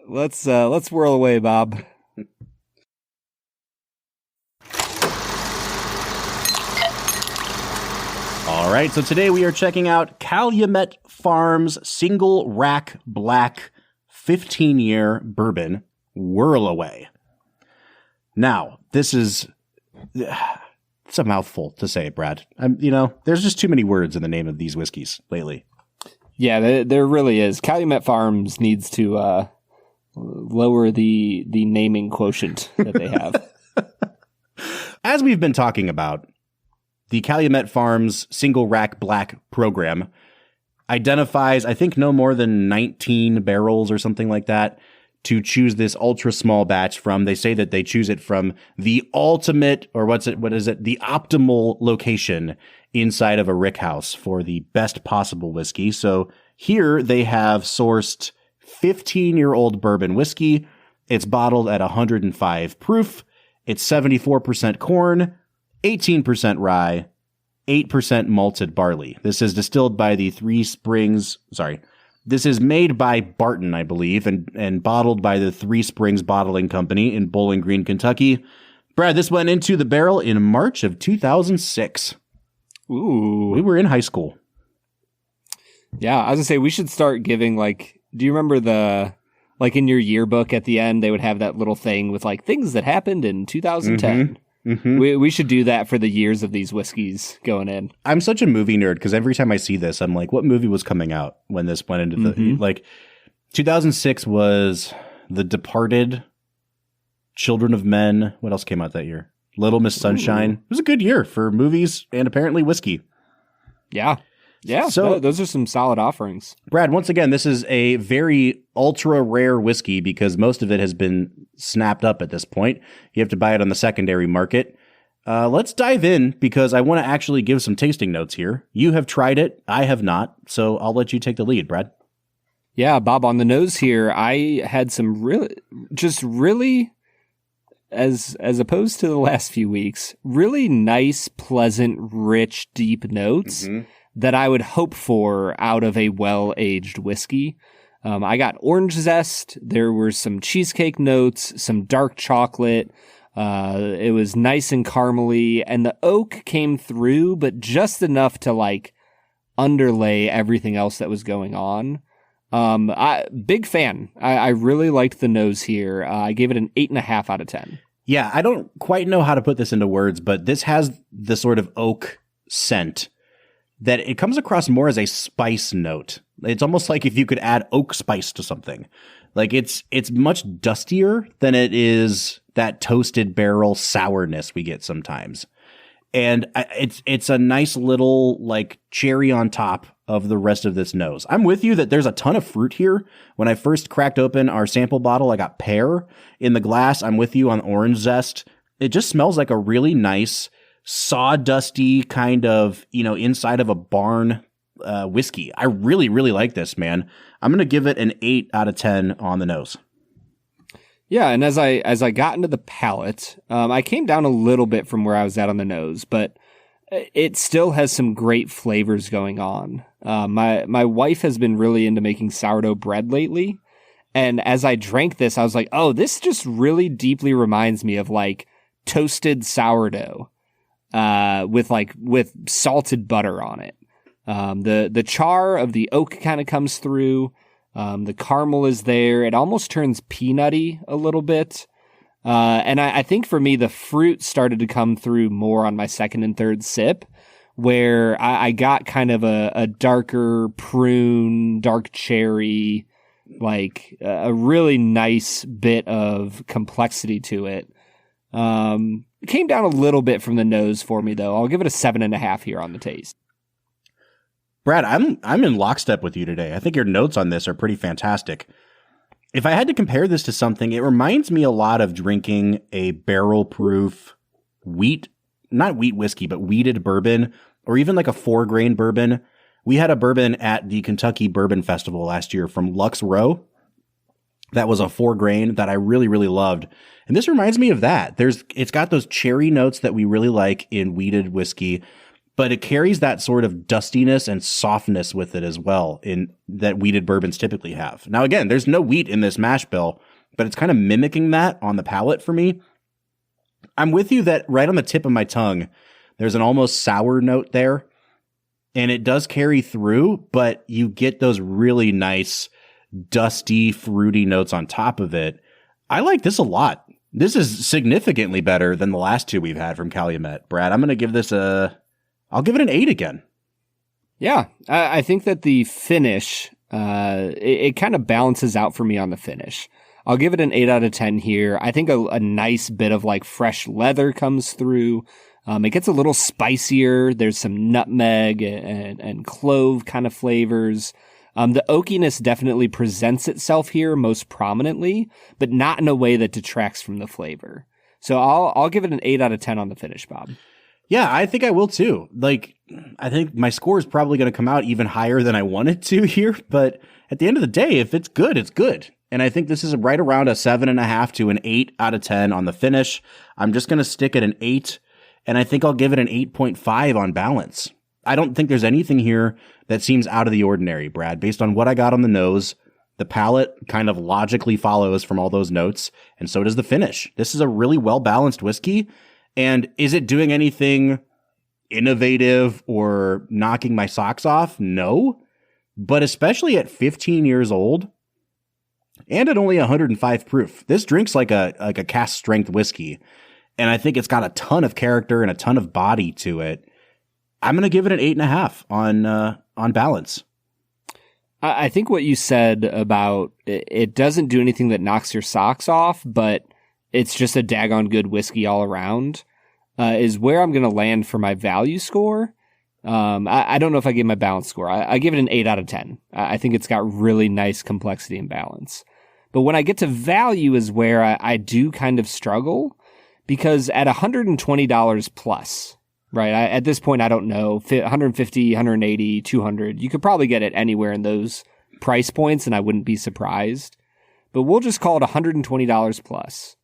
Let's whirl away, Bob. All right, so today we are checking out Calumet Farms Single Rack Black 15-year Bourbon Whirlaway. Now, this is it's a mouthful to say, Brad. There's just too many words in the name of these whiskeys lately. Yeah, there really is. Calumet Farms needs to lower the naming quotient that they have. As we've been talking about, the Calumet Farms Single Rack Black program identifies, I think, no more than 19 barrels or something like that to choose this ultra small batch from. They say that they choose it from the ultimate, or what is it? The optimal location inside of a rick house for the best possible whiskey. So here they have sourced 15-year-old bourbon whiskey. It's bottled at 105 proof. It's 74% corn, 18% rye, 8% malted barley. This is distilled by the This is made by Barton, I believe, and bottled by the Three Springs Bottling Company in Bowling Green, Kentucky. Brad, this went into the barrel in March of 2006. Ooh. We were in high school. Yeah, I was going to say, we should start giving, do you remember in your yearbook at the end, they would have that little thing with, things that happened in 2010. We should do that for the years of these whiskeys going in. I'm such a movie nerd because every time I see this, I'm like, what movie was coming out when this went into the 2006 was The Departed, Children of Men. What else came out that year? Little Miss Sunshine. It was a good year for movies and apparently whiskey. Yeah. Yeah, so those are some solid offerings. Brad, once again, this is a very ultra rare whiskey because most of it has been snapped up at this point. You have to buy it on the secondary market. Let's dive in because I want to actually give some tasting notes here. You have tried it. I have not. So I'll let you take the lead, Brad. Yeah, Bob, on the nose here, I had some really, as opposed to the last few weeks, really nice, pleasant, rich, deep notes that I would hope for out of a well-aged whiskey. I got orange zest. There were some cheesecake notes, some dark chocolate. It was nice and caramely, and the oak came through, but just enough to underlay everything else that was going on. Big fan. I really liked the nose here. I gave it an 8.5 out of 10. Yeah, I don't quite know how to put this into words, but this has the sort of oak scent that it comes across more as a spice note. It's almost like if you could add oak spice to something. It's much dustier than it is that toasted barrel sourness we get sometimes. And it's a nice little like cherry on top of the rest of this nose. I'm with you that there's a ton of fruit here. When I first cracked open our sample bottle, I got pear in the glass. I'm with you on orange zest. It just smells like a really nice sawdusty kind of, inside of a barn whiskey. I really, really like this, man. I'm going to give it an 8 out of 10 on the nose. Yeah, and as I got into the palate, I came down a little bit from where I was at on the nose, but it still has some great flavors going on. My wife has been really into making sourdough bread lately, and as I drank this, I was like, oh, this just really deeply reminds me of like toasted sourdough with salted butter on it. The char of the oak kind of comes through. The caramel is there. It almost turns peanutty a little bit. And I think for me, the fruit started to come through more on my second and third sip, where I got kind of a darker prune, dark cherry, like a really nice bit of complexity to it. It came down a little bit from the nose for me, though. I'll give it a 7.5 here on the taste. Brad, I'm in lockstep with you today. I think your notes on this are pretty fantastic. If I had to compare this to something, it reminds me a lot of drinking a barrel-proof not wheat whiskey, but wheated bourbon, or even like a 4-grain bourbon. We had a bourbon at the Kentucky Bourbon Festival last year from Lux Row. That was a 4-grain that I really, really loved. And this reminds me of that. It's got those cherry notes that we really like in wheated whiskey, but it carries that sort of dustiness and softness with it as well that wheated bourbons typically have. Now, again, there's no wheat in this mash bill, but it's kind of mimicking that on the palate for me. I'm with you that right on the tip of my tongue, there's an almost sour note there, and it does carry through, but you get those really nice, dusty, fruity notes on top of it. I like this a lot. This is significantly better than the last two we've had from Calumet. Brad, I'm going to give this I'll give it an 8 again. Yeah, I think that the finish, it kind of balances out for me on the finish. I'll give it an 8 out of 10 here. I think a nice bit of like fresh leather comes through. It gets a little spicier. There's some nutmeg and clove kind of flavors. The oakiness definitely presents itself here most prominently, but not in a way that detracts from the flavor. So I'll give it an 8 out of 10 on the finish, Bob. Yeah, I think I will too. Like, I think my score is probably going to come out even higher than I wanted to here. But at the end of the day, if it's good, it's good. And I think this is right around a 7.5 to an 8 out of 10 on the finish. I'm just going to stick at an 8, and I think I'll give it an 8.5 on balance. I don't think there's anything here that seems out of the ordinary, Brad. Based on what I got on the nose, the palate kind of logically follows from all those notes, and so does the finish. This is a really well-balanced whiskey. And is it doing anything innovative or knocking my socks off? No. But especially at 15 years old and at only 105 proof, this drinks like a cask strength whiskey. And I think it's got a ton of character and a ton of body to it. I'm going to give it an 8.5 on balance. I think what you said about it doesn't do anything that knocks your socks off, but it's just a daggone good whiskey all around, is where I'm going to land for my value score. I don't know if I give my balance score. I give it an 8 out of 10. I think it's got really nice complexity and balance. But when I get to value is where I do kind of struggle, because at $120 plus, right? At this point, I don't know, 150, 180, 200. You could probably get it anywhere in those price points, and I wouldn't be surprised. But we'll just call it $120 plus.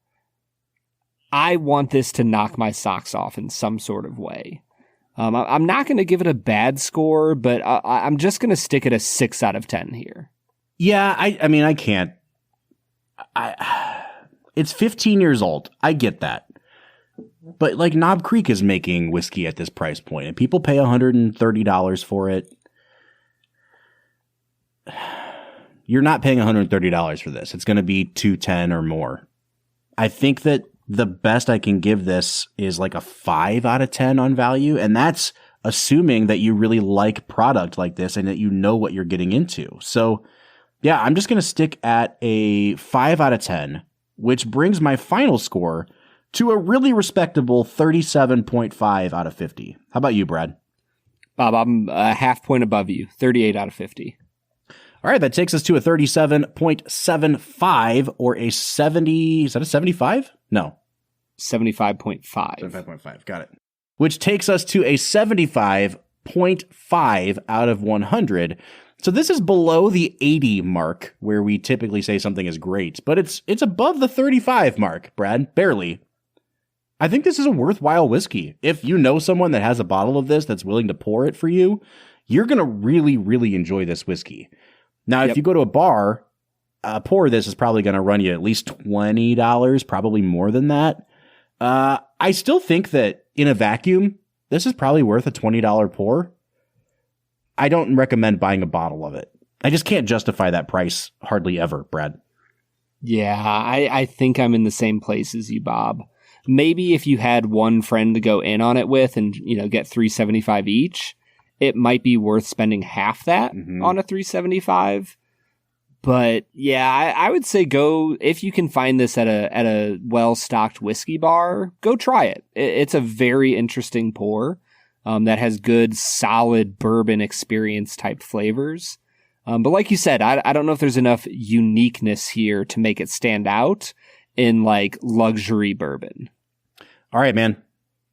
I want this to knock my socks off in some sort of way. I'm not going to give it a bad score, but I'm just going to stick it a 6 out of 10 here. Yeah, I mean, I can't. It's 15 years old. I get that. But like Knob Creek is making whiskey at this price point, and people pay $130 for it. You're not paying $130 for this. It's going to be $210 or more. I think that the best I can give this is like a 5 out of 10 on value. And that's assuming that you really like product like this and that you know what you're getting into. So yeah, I'm just going to stick at a 5 out of 10, which brings my final score to a really respectable 37.5 out of 50. How about you, Brad? Bob, I'm a half point above you, 38 out of 50. All right, that takes us to a 37.75 or a 70. Is that a 75? No. 75.5. 75.5. Got it. Which takes us to a 75.5 out of 100. So this is below the 80 mark where we typically say something is great, but it's above the 35 mark, Brad, barely. I think this is a worthwhile whiskey. If you know someone that has a bottle of this that's willing to pour it for you, you're going to really, really enjoy this whiskey. Now, if you go to a bar, a pour of this is probably going to run you at least $20, probably more than that. I still think that in a vacuum, this is probably worth a $20 pour. I don't recommend buying a bottle of it. I just can't justify that price hardly ever, Brad. Yeah, I think I'm in the same place as you, Bob. Maybe if you had one friend to go in on it with and, get $3.75 each, it might be worth spending half that on a $3.75. But yeah, I would say go, if you can find this at a well-stocked whiskey bar, go try it. It's a very interesting pour that has good, solid bourbon experience type flavors. But like you said, I don't know if there's enough uniqueness here to make it stand out in like luxury bourbon. All right, man.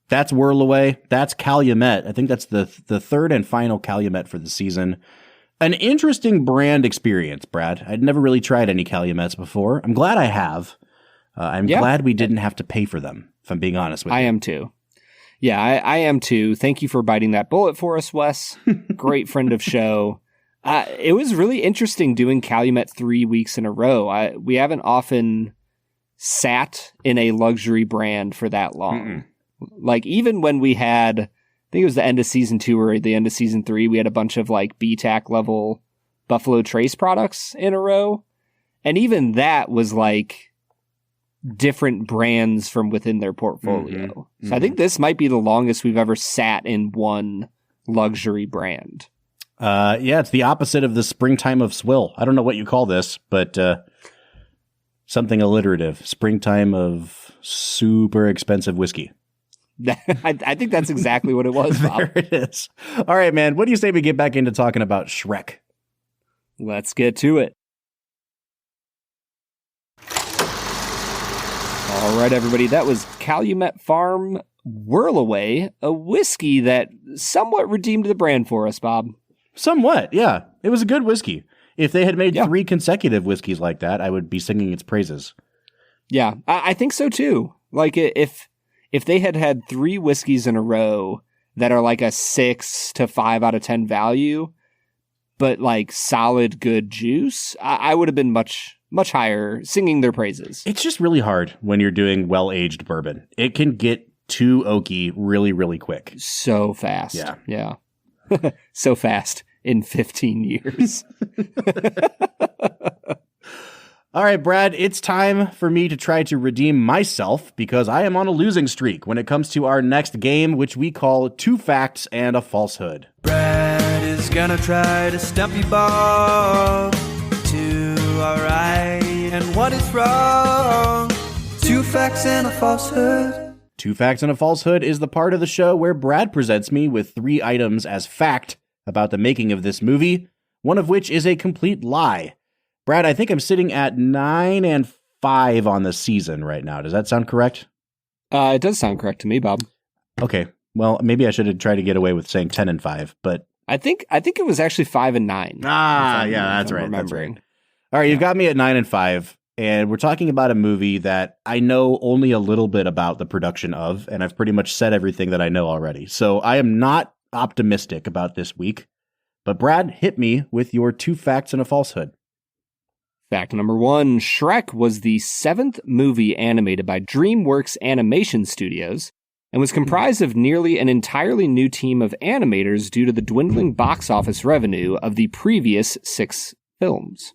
That's Whirlaway. That's Calumet. I think that's the third and final Calumet for the season. An interesting brand experience, Brad. I'd never really tried any Calumets before. I'm glad I have. I'm glad we didn't have to pay for them, if I'm being honest with you. I am too. Yeah, I am too. Thank you for biting that bullet for us, Wes. Great friend of show. It was really interesting doing Calumet 3 weeks in a row. We haven't often sat in a luxury brand for that long. Like even when we had, I think it was the end of season 2 or the end of season 3, we had a bunch of like BTAC level Buffalo Trace products in a row. And even that was like different brands from within their portfolio. So I think this might be the longest we've ever sat in one luxury brand. Yeah, it's the opposite of the springtime of swill. I don't know what you call this, but something alliterative. Springtime of super expensive whiskey. I think that's exactly what it was, Bob. There it is. All right, man. What do you say we get back into talking about Shrek? Let's get to it. All right, everybody. That was Calumet Farms Whirlaway, a whiskey that somewhat redeemed the brand for us, Bob. Somewhat, yeah. It was a good whiskey. If they had made 3 consecutive whiskeys like that, I would be singing its praises. Yeah, I think so too. Like if they had had 3 whiskeys in a row that are like a 6 to 5 out of 10 value, but like solid good juice, I would have been much higher singing their praises. It's just really hard when you're doing well-aged bourbon. It can get too oaky really, really quick. So fast. Yeah. So fast in 15 years. All right, Brad, it's time for me to try to redeem myself because I am on a losing streak when it comes to our next game, which we call 2 Facts and a Falsehood. Brad is gonna try to stump you, Bob. 2 are right and 1 is wrong. 2 facts and a falsehood. 2 Facts and a Falsehood is the part of the show where Brad presents me with 3 items as fact about the making of this movie, one of which is a complete lie. Brad, I think I'm sitting at 9 and 5 on the season right now. Does that sound correct? It does sound correct to me, Bob. Okay. Well, maybe I should have tried to get away with saying 10 and 5, but I think it was actually 5 and 9. Yeah, that's right. Remembering. That's right. All right, you've got me at 9 and 5, and we're talking about a movie that I know only a little bit about the production of, and I've pretty much said everything that I know already. So I am not optimistic about this week. But Brad, hit me with your 2 facts and a falsehood. Fact number 1, Shrek was the 7th movie animated by DreamWorks Animation Studios and was comprised of nearly an entirely new team of animators due to the dwindling box office revenue of the previous 6 films.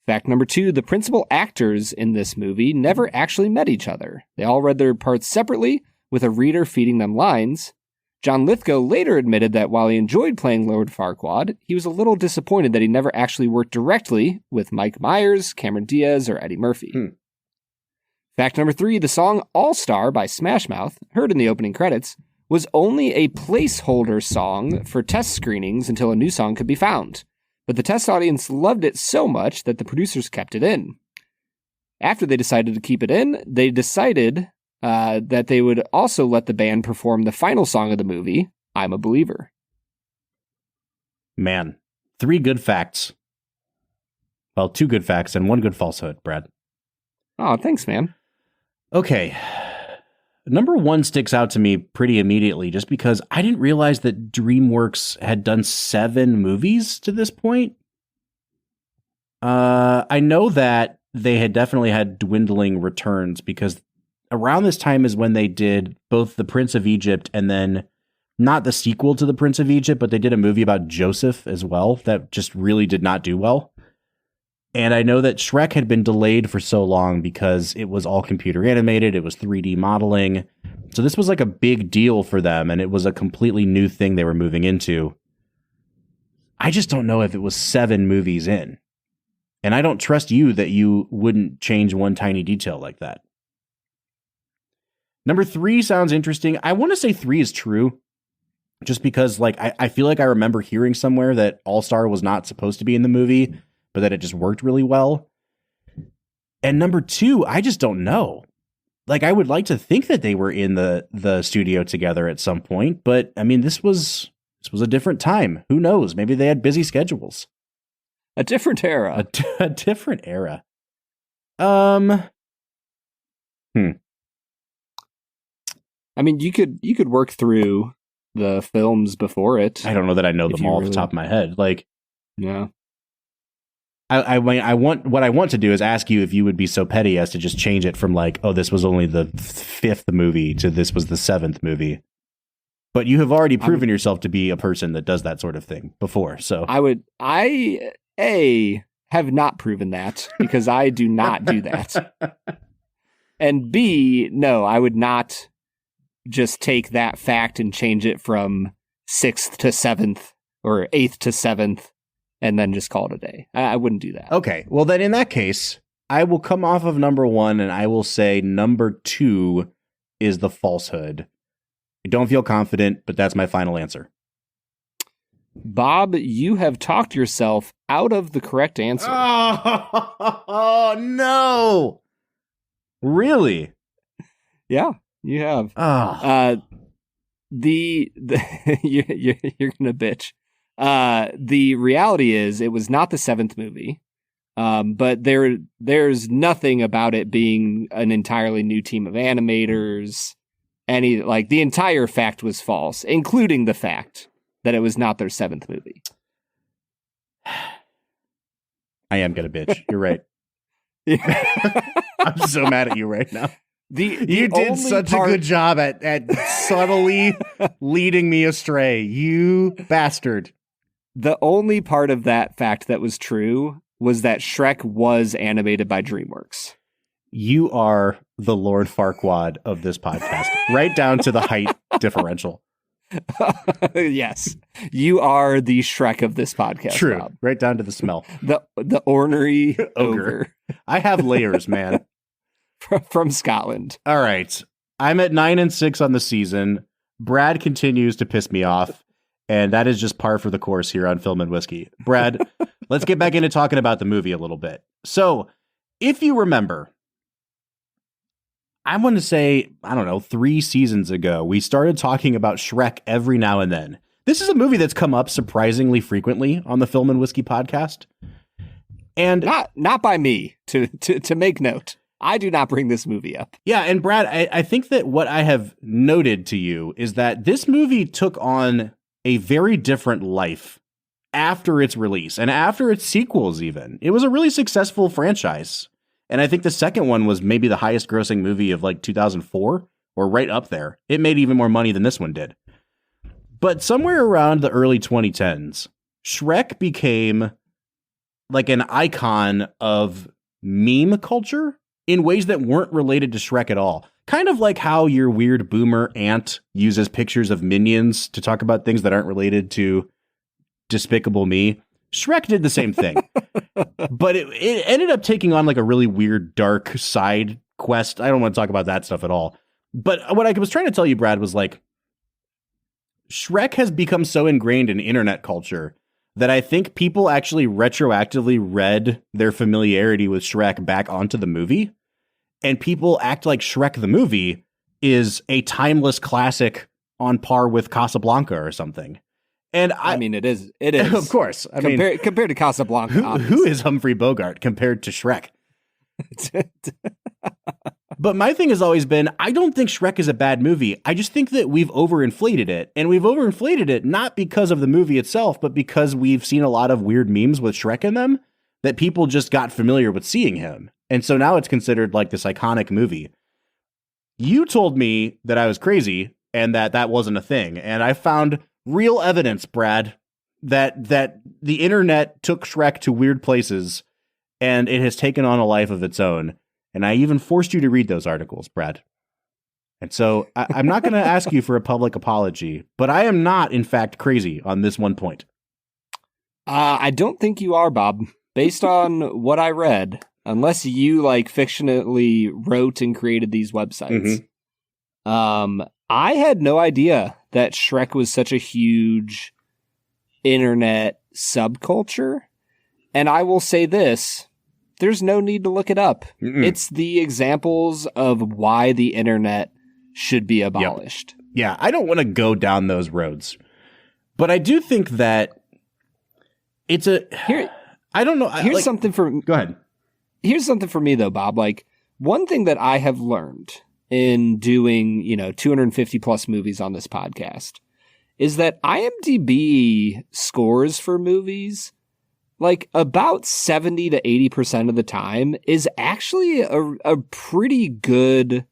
Fact number 2, the principal actors in this movie never actually met each other. They all read their parts separately, with a reader feeding them lines. John Lithgow later admitted that while he enjoyed playing Lord Farquaad, he was a little disappointed that he never actually worked directly with Mike Myers, Cameron Diaz, or Eddie Murphy. Fact number 3, the song All Star by Smash Mouth, heard in the opening credits, was only a placeholder song for test screenings until a new song could be found. But the test audience loved it so much that the producers kept it in. After they decided to keep it in, they decided that they would also let the band perform the final song of the movie, I'm a Believer. Man, 3 good facts. Well, 2 good facts and 1 good falsehood, Brad. Oh, thanks, man. Okay. Number 1 sticks out to me pretty immediately just because I didn't realize that DreamWorks had done 7 movies to this point. I know that they had definitely had dwindling returns because around this time is when they did both The Prince of Egypt and then not the sequel to The Prince of Egypt, but they did a movie about Joseph as well that just really did not do well. And I know that Shrek had been delayed for so long because it was all computer animated. It was 3D modeling. So this was like a big deal for them. And it was a completely new thing they were moving into. I just don't know if it was 7 movies in. And I don't trust you that you wouldn't change one tiny detail like that. Number 3 sounds interesting. I want to say 3 is true. Just because like I feel like I remember hearing somewhere that All-Star was not supposed to be in the movie, but that it just worked really well. And number 2, I just don't know. Like, I would like to think that they were in the studio together at some point, but I mean, this was a different time. Who knows? Maybe they had busy schedules. A different era. A different era. I mean, you could work through the films before it. I don't know that I know them all off the top of my head. Like, yeah. I what I want to do is ask you if you would be so petty as to just change it from like, oh, this was only the 5th movie to this was the 7th movie. But you have already proven yourself to be a person that does that sort of thing before. So I have not proven that because I do not do that. And B, no, I would not just take that fact and change it from 6th to 7th or 8th to 7th. And then just call it a day. I wouldn't do that. Okay. Well, then in that case, I will come off of number 1 and I will say number 2 is the falsehood. I don't feel confident, but that's my final answer. Bob, you have talked yourself out of the correct answer. Oh no. Really? Yeah, you have. Oh. You're gonna bitch. The reality is it was not the 7th movie. But there's nothing about it being an entirely new team of animators. The entire fact was false, including the fact that it was not their 7th movie. I am gonna bitch. You're right. I'm so mad at you right now. You did such a good job at subtly leading me astray. You bastard. The only part of that fact that was true was that Shrek was animated by DreamWorks. You are the Lord Farquaad of this podcast, right down to the height differential. Yes, you are the Shrek of this podcast. True, Rob. right down to the smell. The ornery ogre. I have layers, man. From Scotland. All right, I'm at 9 and 6 on the season. Brad continues to piss me off. And that is just par for the course here on Film and Whiskey. Brad, let's get back into talking about the movie a little bit. So, if you remember, I want to say, 3 seasons ago, we started talking about Shrek every now and then. This is a movie that's come up surprisingly frequently on the Film and Whiskey podcast. And not by me, to make note. I do not bring this movie up. Yeah, and Brad, I think that what I have noted to you is that this movie took on a very different life after its release and after its sequels even. It was a really successful franchise. And I think the second one was maybe the highest grossing movie of like 2004 or right up there. It made even more money than this one did. But somewhere around the early 2010s, Shrek became like an icon of meme culture in ways that weren't related to Shrek at all. Kind of like how your weird boomer aunt uses pictures of Minions to talk about things that aren't related to Despicable Me. Shrek did the same thing. But it ended up taking on like a really weird, dark side quest. I don't want to talk about that stuff at all. But what I was trying to tell you, Brad, was like, Shrek has become so ingrained in internet culture that I think people actually retroactively read their familiarity with Shrek back onto the movie. And people act like Shrek the movie is a timeless classic on par with Casablanca or something. And I mean, it is. It is. Of course. Compared to Casablanca. Who is Humphrey Bogart compared to Shrek? But my thing has always been, I don't think Shrek is a bad movie. I just think that we've overinflated it. And we've overinflated it not because of the movie itself, but because we've seen a lot of weird memes with Shrek in them that people just got familiar with seeing him. And so now it's considered like this iconic movie. You told me that I was crazy and that wasn't a thing. And I found real evidence, Brad, that the internet took Shrek to weird places and it has taken on a life of its own. And I even forced you to read those articles, Brad. And so I'm not going to ask you for a public apology, but I am not, in fact, crazy on this one point. I don't think you are, Bob. Based on what I read, unless you like fictionally wrote and created these websites, I had no idea that Shrek was such a huge internet subculture. And I will say this. There's no need to look it up. It's the examples of why the internet should be abolished. Yep. Yeah, I don't want to go down those roads. But I do think that it's I don't know. Here's something for... Go ahead. Here's something for me, though, Bob. Like, one thing that I have learned in doing, 250 plus movies on this podcast is that IMDb scores for movies, like about 70 to 80% of the time, is actually a pretty good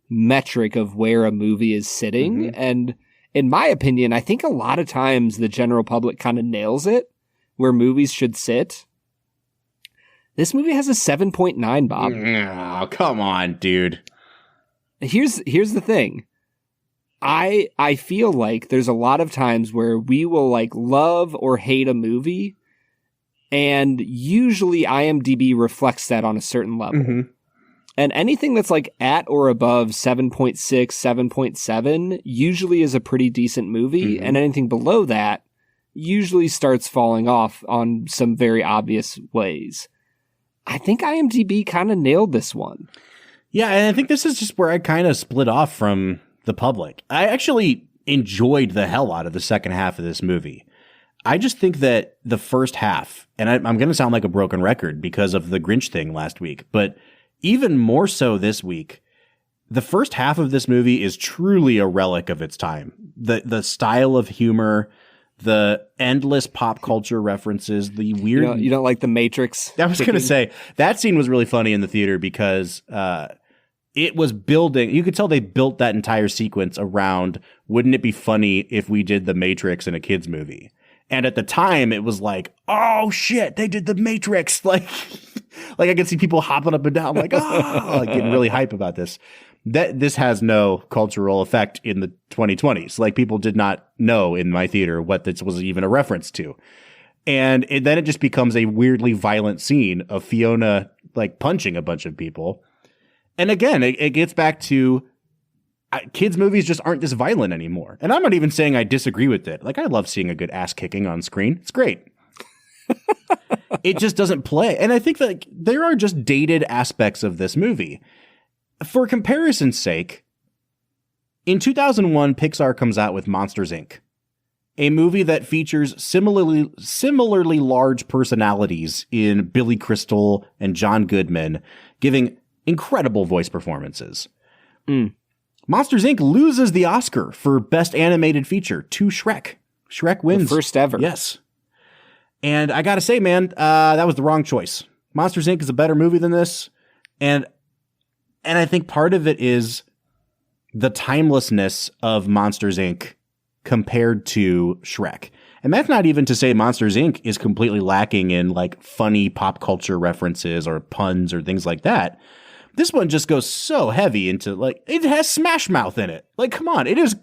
metric of where a movie is sitting. And in my opinion, I think a lot of times the general public kind of nails it where movies should sit. This movie has a 7.9, Bob. Oh, come on, dude. Here's the thing. I feel like there's a lot of times where we will like love or hate a movie, and usually IMDb reflects that on a certain level. And anything that's like at or above 7.6, 7.7 usually is a pretty decent movie, and anything below that usually starts falling off on some very obvious ways. I think IMDb kind of nailed this one. Yeah, and I think this is just where I kind of split off from the public. I actually enjoyed the hell out of the second half of this movie. I just think that the first half, and I'm going to sound like a broken record because of the Grinch thing last week, but even more so this week, the first half of this movie is truly a relic of its time. The style of humor, the endless pop culture references, the weird... You don't like The Matrix? I was going to say, that scene was really funny in the theater because it was building... You could tell they built that entire sequence around, wouldn't it be funny if we did The Matrix in a kid's movie? And at the time, it was like, oh, shit, they did The Matrix. Like I could see people hopping up and down like, like getting really hype about this. This has no cultural effect in the 2020s. Like, people did not know in my theater what this was even a reference to. And then it just becomes a weirdly violent scene of Fiona, like, punching a bunch of people. And again, it gets back to kids' movies just aren't this violent anymore. And I'm not even saying I disagree with it. Like, I love seeing a good ass kicking on screen. It's great. It just doesn't play. And I think that there are just dated aspects of this movie. For comparison's sake, in 2001, Pixar comes out with Monsters, Inc., a movie that features similarly large personalities in Billy Crystal and John Goodman, giving incredible voice performances. Monsters, Inc. loses the Oscar for Best Animated Feature to Shrek. Shrek wins. The first ever. Yes. And I gotta say, man, that was the wrong choice. Monsters, Inc. is a better movie than this. And I think part of it is the timelessness of Monsters, Inc. compared to Shrek. And that's not even to say Monsters, Inc. is completely lacking in like funny pop culture references or puns or things like that. This one just goes so heavy into like, it has Smash Mouth in it. Like, come on. It is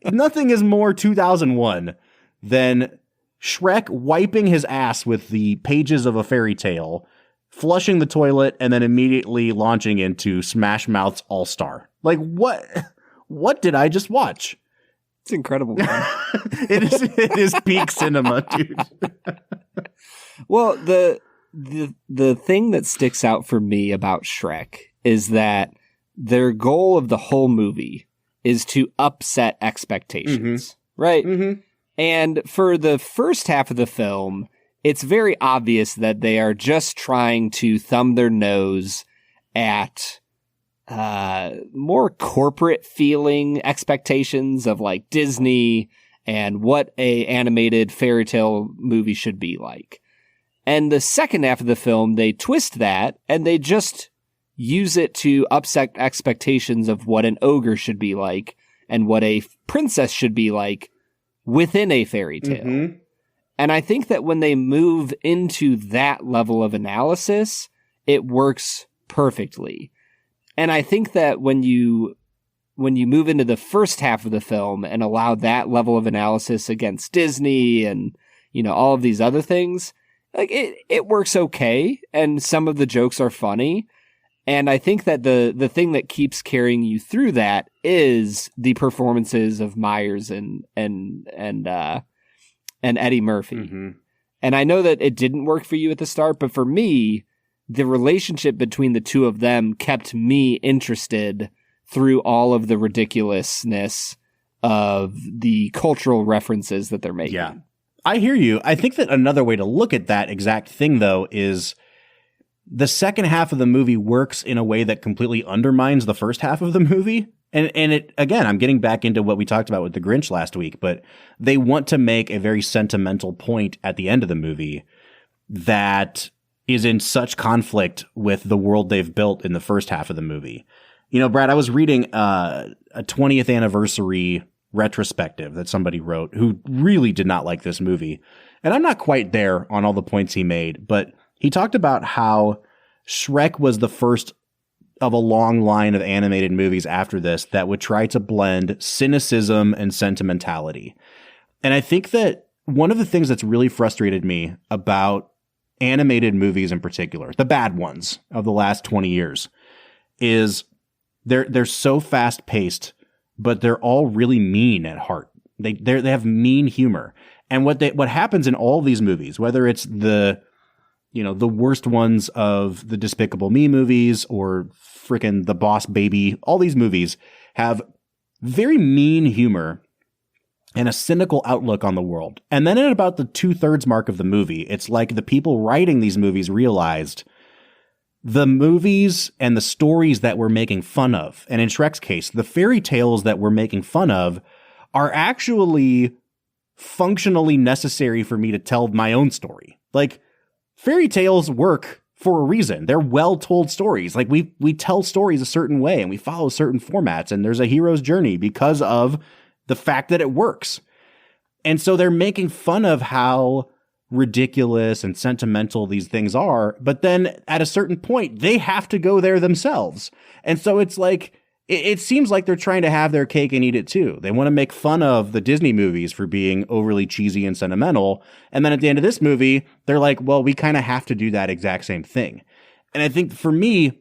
nothing is more 2001 than Shrek wiping his ass with the pages of a fairy tale flushing the toilet, and then immediately launching into Smash Mouth's All-Star. Like, what did I just watch? It's incredible, man. It is peak cinema, dude. Well, the thing that sticks out for me about Shrek is that their goal of the whole movie is to upset expectations, right? Mm-hmm. And for the first half of the film, it's very obvious that they are just trying to thumb their nose at more corporate feeling expectations of like Disney and what a animated fairy tale movie should be like. And the second half of the film, they twist that and they just use it to upset expectations of what an ogre should be like and what a princess should be like within a fairy tale. Mm-hmm. And I think that when they move into that level of analysis, it works perfectly. And I think that when you move into the first half of the film and allow that level of analysis against Disney and, you know, all of these other things, like it works okay. And some of the jokes are funny. And I think that the thing that keeps carrying you through that is the performances of Myers and Eddie Murphy. Mm-hmm. And I know that it didn't work for you at the start, but for me, the relationship between the two of them kept me interested through all of the ridiculousness of the cultural references that they're making. Yeah, I hear you. I think that another way to look at that exact thing, though, is the second half of the movie works in a way that completely undermines the first half of the movie. And it, again, I'm getting back into what we talked about with The Grinch last week, but they want to make a very sentimental point at the end of the movie that is in such conflict with the world they've built in the first half of the movie. You know, Brad, I was reading a 20th anniversary retrospective that somebody wrote who really did not like this movie. And I'm not quite there on all the points he made, but he talked about how Shrek was the first of a long line of animated movies after this that would try to blend cynicism and sentimentality. And I think that one of the things that's really frustrated me about animated movies in particular, the bad ones of the last 20 years, is they're so fast paced, but they're all really mean at heart. They have mean humor. And what happens in all these movies, whether it's the worst ones of the Despicable Me movies or frickin' The Boss Baby, all these movies have very mean humor and a cynical outlook on the world. And then at about the 2/3 mark of the movie, it's like the people writing these movies realized the movies and the stories that we're making fun of, and in Shrek's case, the fairy tales that we're making fun of, are actually functionally necessary for me to tell my own story. Like, fairy tales work for a reason. They're well-told stories. Like, we tell stories a certain way, and we follow certain formats, and there's a hero's journey because of the fact that it works. And so they're making fun of how ridiculous and sentimental these things are, but then at a certain point, they have to go there themselves. And so it's like, it seems like they're trying to have their cake and eat it too. They want to make fun of the Disney movies for being overly cheesy and sentimental. And then at the end of this movie, they're like, well, we kind of have to do that exact same thing. And I think for me,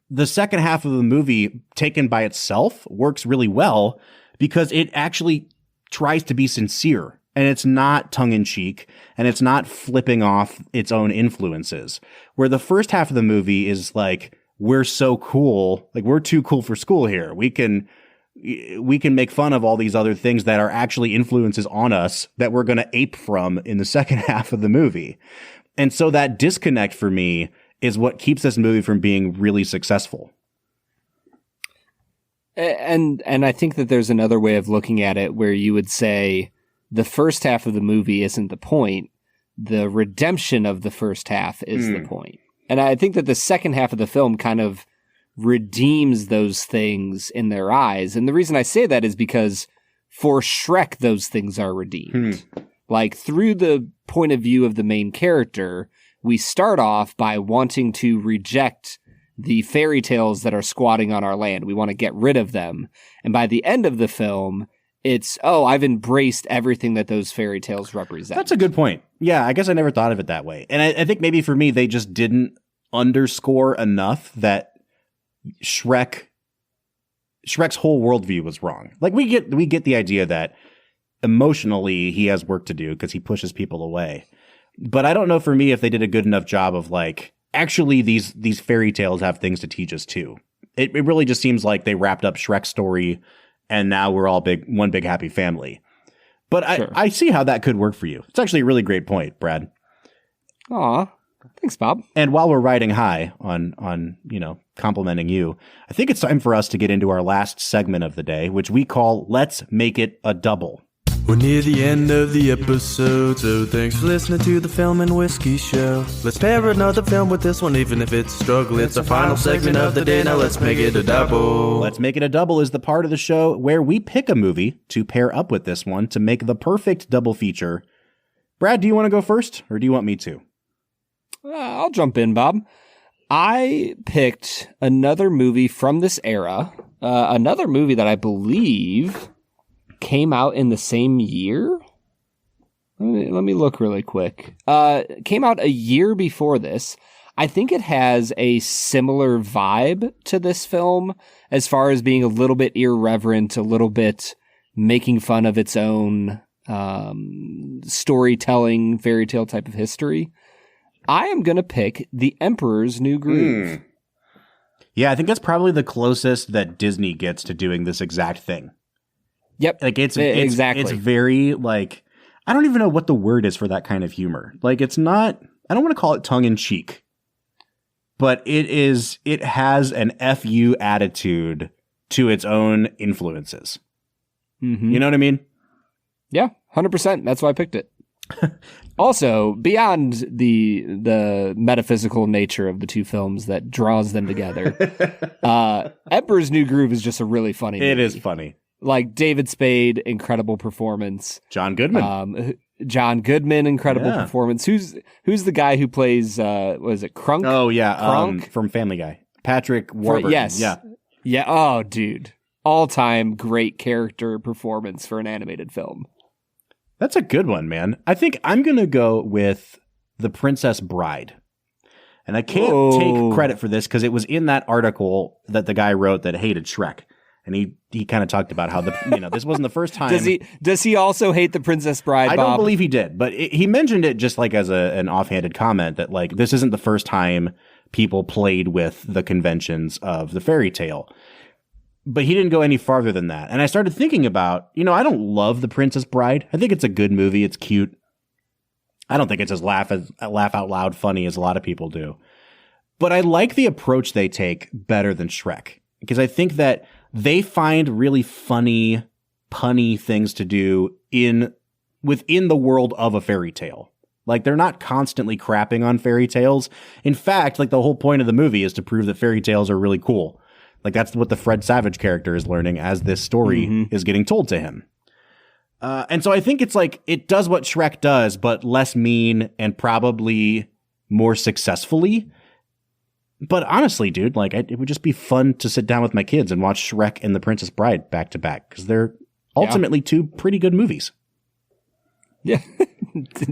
the second half of the movie taken by itself works really well because it actually tries to be sincere. And it's not tongue-in-cheek, and it's not flipping off its own influences. Where the first half of the movie is like, we're so cool, like we're too cool for school here. We can make fun of all these other things that are actually influences on us that we're going to ape from in the second half of the movie. And so that disconnect for me is what keeps this movie from being really successful. And I think that there's another way of looking at it where you would say the first half of the movie isn't the point. The redemption of the first half is the point. And I think that the second half of the film kind of redeems those things in their eyes. And the reason I say that is because for Shrek, those things are redeemed. Like, through the point of view of the main character, we start off by wanting to reject the fairy tales that are squatting on our land. We want to get rid of them. And by the end of the film, It's, I've embraced everything that those fairy tales represent. That's a good point. Yeah, I guess I never thought of it that way. And I think maybe for me, they just didn't underscore enough that Shrek's whole worldview was wrong. Like we get the idea that emotionally he has work to do because he pushes people away. But I don't know for me if they did a good enough job of like, actually these fairy tales have things to teach us too. It really just seems like they wrapped up Shrek's story and now we're all one big happy family. But sure. I see how that could work for you. It's actually a really great point, Brad. Aw, thanks, Bob. And while we're riding high on complimenting you, I think it's time for us to get into our last segment of the day, which we call Let's Make It a Double. We're near the end of the episode, so thanks for listening to the Film and Whiskey Show. Let's pair another film with this one, even if it's a struggle. It's the final segment of the day, now let's make it a double. Let's Make It a Double is the part of the show where we pick a movie to pair up with this one to make the perfect double feature. Brad, do you want to go first, or do you want me to? I'll jump in, Bob. I picked another movie from this era, another movie that I believe came out in the same year. Let me look really quick. Came out a year before this. I think it has a similar vibe to this film as far as being a little bit irreverent, a little bit making fun of its own storytelling, fairy tale type of history. I am going to pick The Emperor's New Groove. Yeah, I think that's probably the closest that Disney gets to doing this exact thing. Yep. Like exactly. It's very like, I don't even know what the word is for that kind of humor. Like it's not, I don't want to call it tongue in cheek, but it has an FU attitude to its own influences. Mm-hmm. You know what I mean? Yeah, 100%. That's why I picked it. Also, beyond the metaphysical nature of the two films that draws them together, Emperor's New Groove is just a really funny movie. It is funny. Like David Spade, incredible performance. John Goodman, incredible performance. Who's the guy who plays? Was it Crunk? Oh yeah, Crunk from Family Guy. Patrick Warburton. Yes. Yeah. Oh, dude, all-time great character performance for an animated film. That's a good one, man. I think I'm gonna go with The Princess Bride. And I can't take credit for this because it was in that article that the guy wrote that hated Shrek. And he kind of talked about how this wasn't the first time. Does he also hate The Princess Bride, Bob? I don't believe he did, but he mentioned it just like as an offhanded comment that like this isn't the first time people played with the conventions of the fairy tale. But he didn't go any farther than that. And I started thinking about, I don't love The Princess Bride. I think it's a good movie. It's cute. I don't think it's as laugh out loud funny as a lot of people do. But I like the approach they take better than Shrek because I think that they find really funny, punny things to do within the world of a fairy tale. Like they're not constantly crapping on fairy tales. In fact, like the whole point of the movie is to prove that fairy tales are really cool. Like that's what the Fred Savage character is learning as this story is getting told to him. And so I think it's like it does what Shrek does, but less mean and probably more successfully. But honestly, dude, like it would just be fun to sit down with my kids and watch Shrek and The Princess Bride back to back because they're ultimately two pretty good movies. Yeah,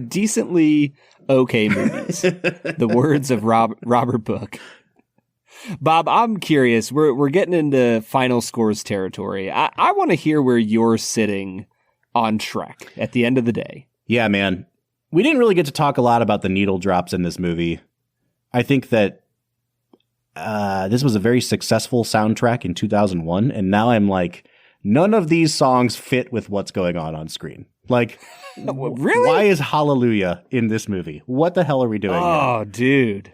decently okay movies. The words of Robert Book. Bob, I'm curious. We're getting into final scores territory. I want to hear where you're sitting on Shrek at the end of the day. Yeah, man. We didn't really get to talk a lot about the needle drops in this movie. I think that this was a very successful soundtrack in 2001, and now I'm like, none of these songs fit with what's going on screen. Like, really? Why is Hallelujah in this movie? What the hell are we doing here? Dude.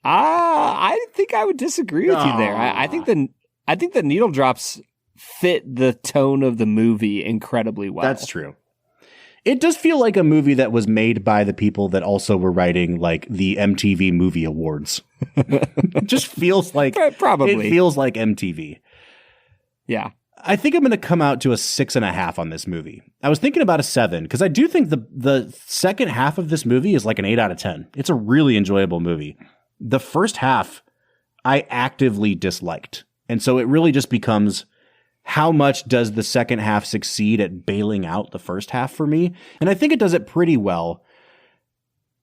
I think I would disagree with you there. I think the needle drops fit the tone of the movie incredibly well. That's true. It does feel like a movie that was made by the people that also were writing like the MTV Movie Awards. It just feels like probably. It feels like MTV. Yeah. I think I'm going to come out to a 6.5 on this movie. I was thinking about a 7 because I do think the second half of this movie is like an 8 out of 10. It's a really enjoyable movie. The first half I actively disliked. And so it really just becomes how much does the second half succeed at bailing out the first half for me? And I think it does it pretty well.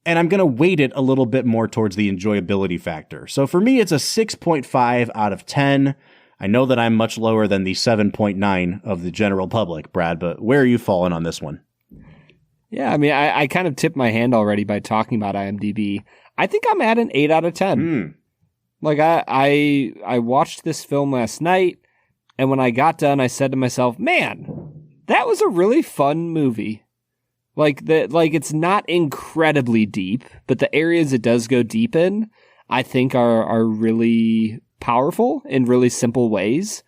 And I'm going to weight it a little bit more towards the enjoyability factor. So for me, it's a 6.5 out of 10. I know that I'm much lower than the 7.9 of the general public, Brad, but where are you falling on this one? Yeah, I mean, I kind of tipped my hand already by talking about IMDb. I think I'm at an 8 out of 10. Like, I watched this film last night, and when I got done, I said to myself, man, that was a really fun movie. Like, it's not incredibly deep, but the areas it does go deep in, I think are really powerful in really simple ways.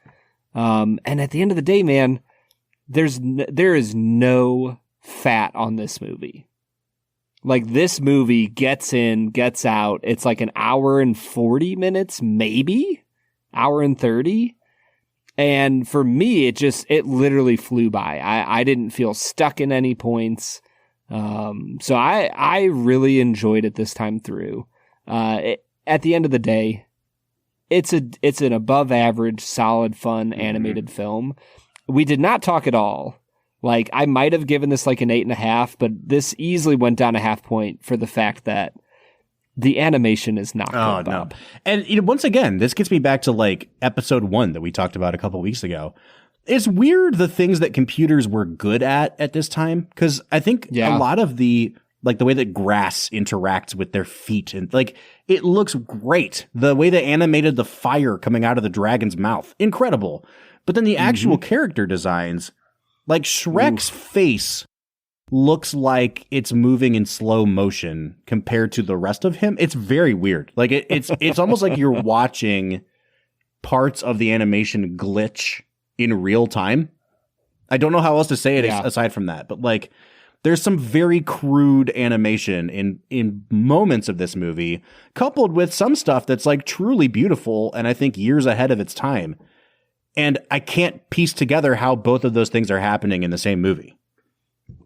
And at the end of the day, man, there is no fat on this movie. Like, this movie gets in, gets out. It's like an hour and 40 minutes, maybe hour and 30. And for me, it literally flew by. I didn't feel stuck in any points. So I really enjoyed it this time through. At the end of the day, it's an above average, solid, fun animated film. We did not talk at all. Like, I might have given this like an 8.5, but this easily went down a half point for the fact that the animation is not good, Bob. No. And once again, this gets me back to like episode 1 that we talked about a couple weeks ago. It's weird the things that computers were good at this time, because I think a lot of the way that grass interacts with their feet, and like, it looks great. The way they animated the fire coming out of the dragon's mouth, incredible. But then the actual character designs, like Shrek's face looks like it's moving in slow motion compared to the rest of him. It's very weird. Like, it's almost like you're watching parts of the animation glitch in real time. I don't know how else to say it aside from that, but like, there's some very crude animation in moments of this movie, coupled with some stuff that's like truly beautiful and I think years ahead of its time. And I can't piece together how both of those things are happening in the same movie.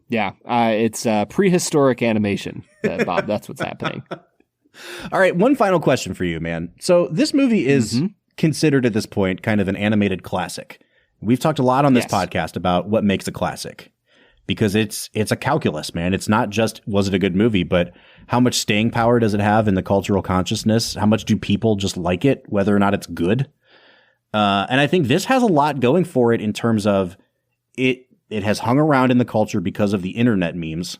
Yeah, it's prehistoric animation, Bob. That's what's happening. All right, one final question for you, man. So this movie is considered at this point kind of an animated classic. We've talked a lot on this podcast about what makes a classic, because it's a calculus, man. It's not just, was it a good movie, but how much staying power does it have in the cultural consciousness? How much do people just like it, whether or not it's good? And I think this has a lot going for it in terms of it has hung around in the culture because of the internet memes.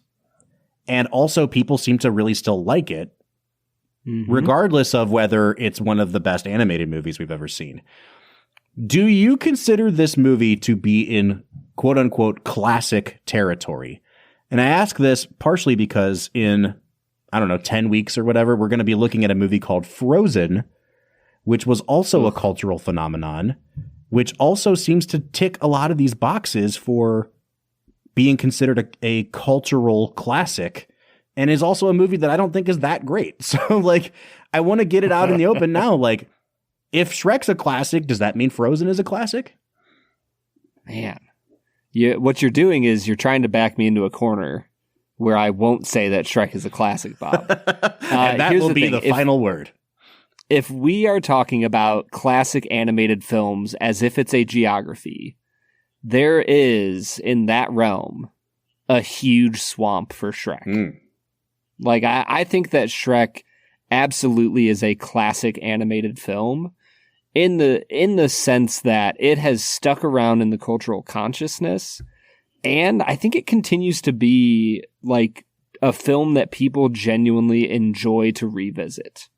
And also people seem to really still like it, regardless of whether it's one of the best animated movies we've ever seen. Do you consider this movie to be in quote unquote classic territory? And I ask this partially because in, 10 weeks or whatever, we're going to be looking at a movie called Frozen, which was also a cultural phenomenon, which also seems to tick a lot of these boxes for being considered a cultural classic, and is also a movie that I don't think is that great. So, like, I want to get it out in the open now. Like, if Shrek's a classic, does that mean Frozen is a classic? Man, what you're doing is you're trying to back me into a corner where I won't say that Shrek is a classic, Bob. And that will be the final word. If we are talking about classic animated films as if it's a geography, there is, in that realm, a huge swamp for Shrek. Like, I think that Shrek absolutely is a classic animated film in the sense that it has stuck around in the cultural consciousness, and I think it continues to be like a film that people genuinely enjoy to revisit.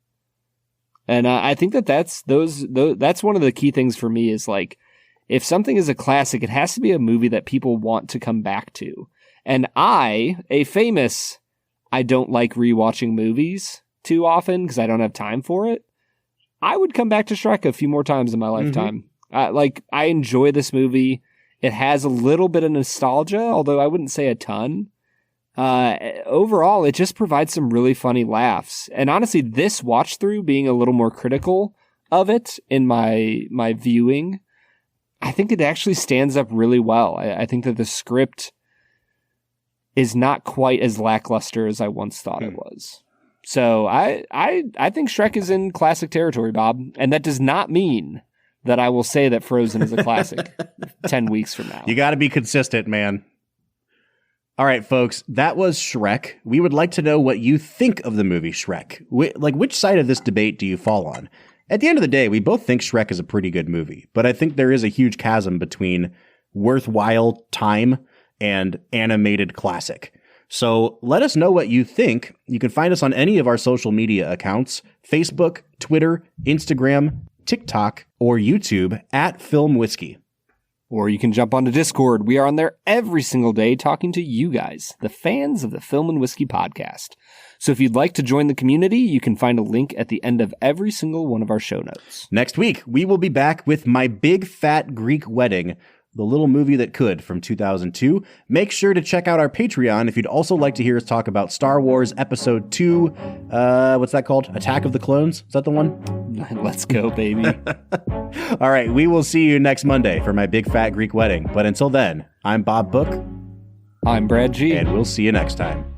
And I think that's one of the key things for me is, like, if something is a classic, it has to be a movie that people want to come back to. And I don't like rewatching movies too often because I don't have time for it. I would come back to Shrek a few more times in my lifetime. I enjoy this movie. It has a little bit of nostalgia, although I wouldn't say a ton. Overall, it just provides some really funny laughs. And honestly, this watch through, being a little more critical of it in my viewing, I think it actually stands up really well. I think that the script is not quite as lackluster as I once thought it was. So I think Shrek is in classic territory, Bob. And that does not mean that I will say that Frozen is a classic. 10 weeks from now. You got to be consistent, man. All right, folks, that was Shrek. We would like to know what you think of the movie Shrek. Which side of this debate do you fall on? At the end of the day, we both think Shrek is a pretty good movie, but I think there is a huge chasm between worthwhile time and animated classic. So let us know what you think. You can find us on any of our social media accounts, Facebook, Twitter, Instagram, TikTok, or YouTube at Film Whiskey. Or you can jump onto Discord. We are on there every single day talking to you guys, the fans of the Film and Whiskey podcast. So if you'd like to join the community, you can find a link at the end of every single one of our show notes. Next week, we will be back with My Big Fat Greek Wedding, the little movie that could from 2002. Make sure to check out our Patreon if you'd also like to hear us talk about Star Wars Episode 2. What's that called? Attack of the Clones? Is that the one? Let's go, baby. All right, we will see you next Monday for My Big Fat Greek Wedding. But until then, I'm Bob Book. I'm Brad G. And we'll see you next time.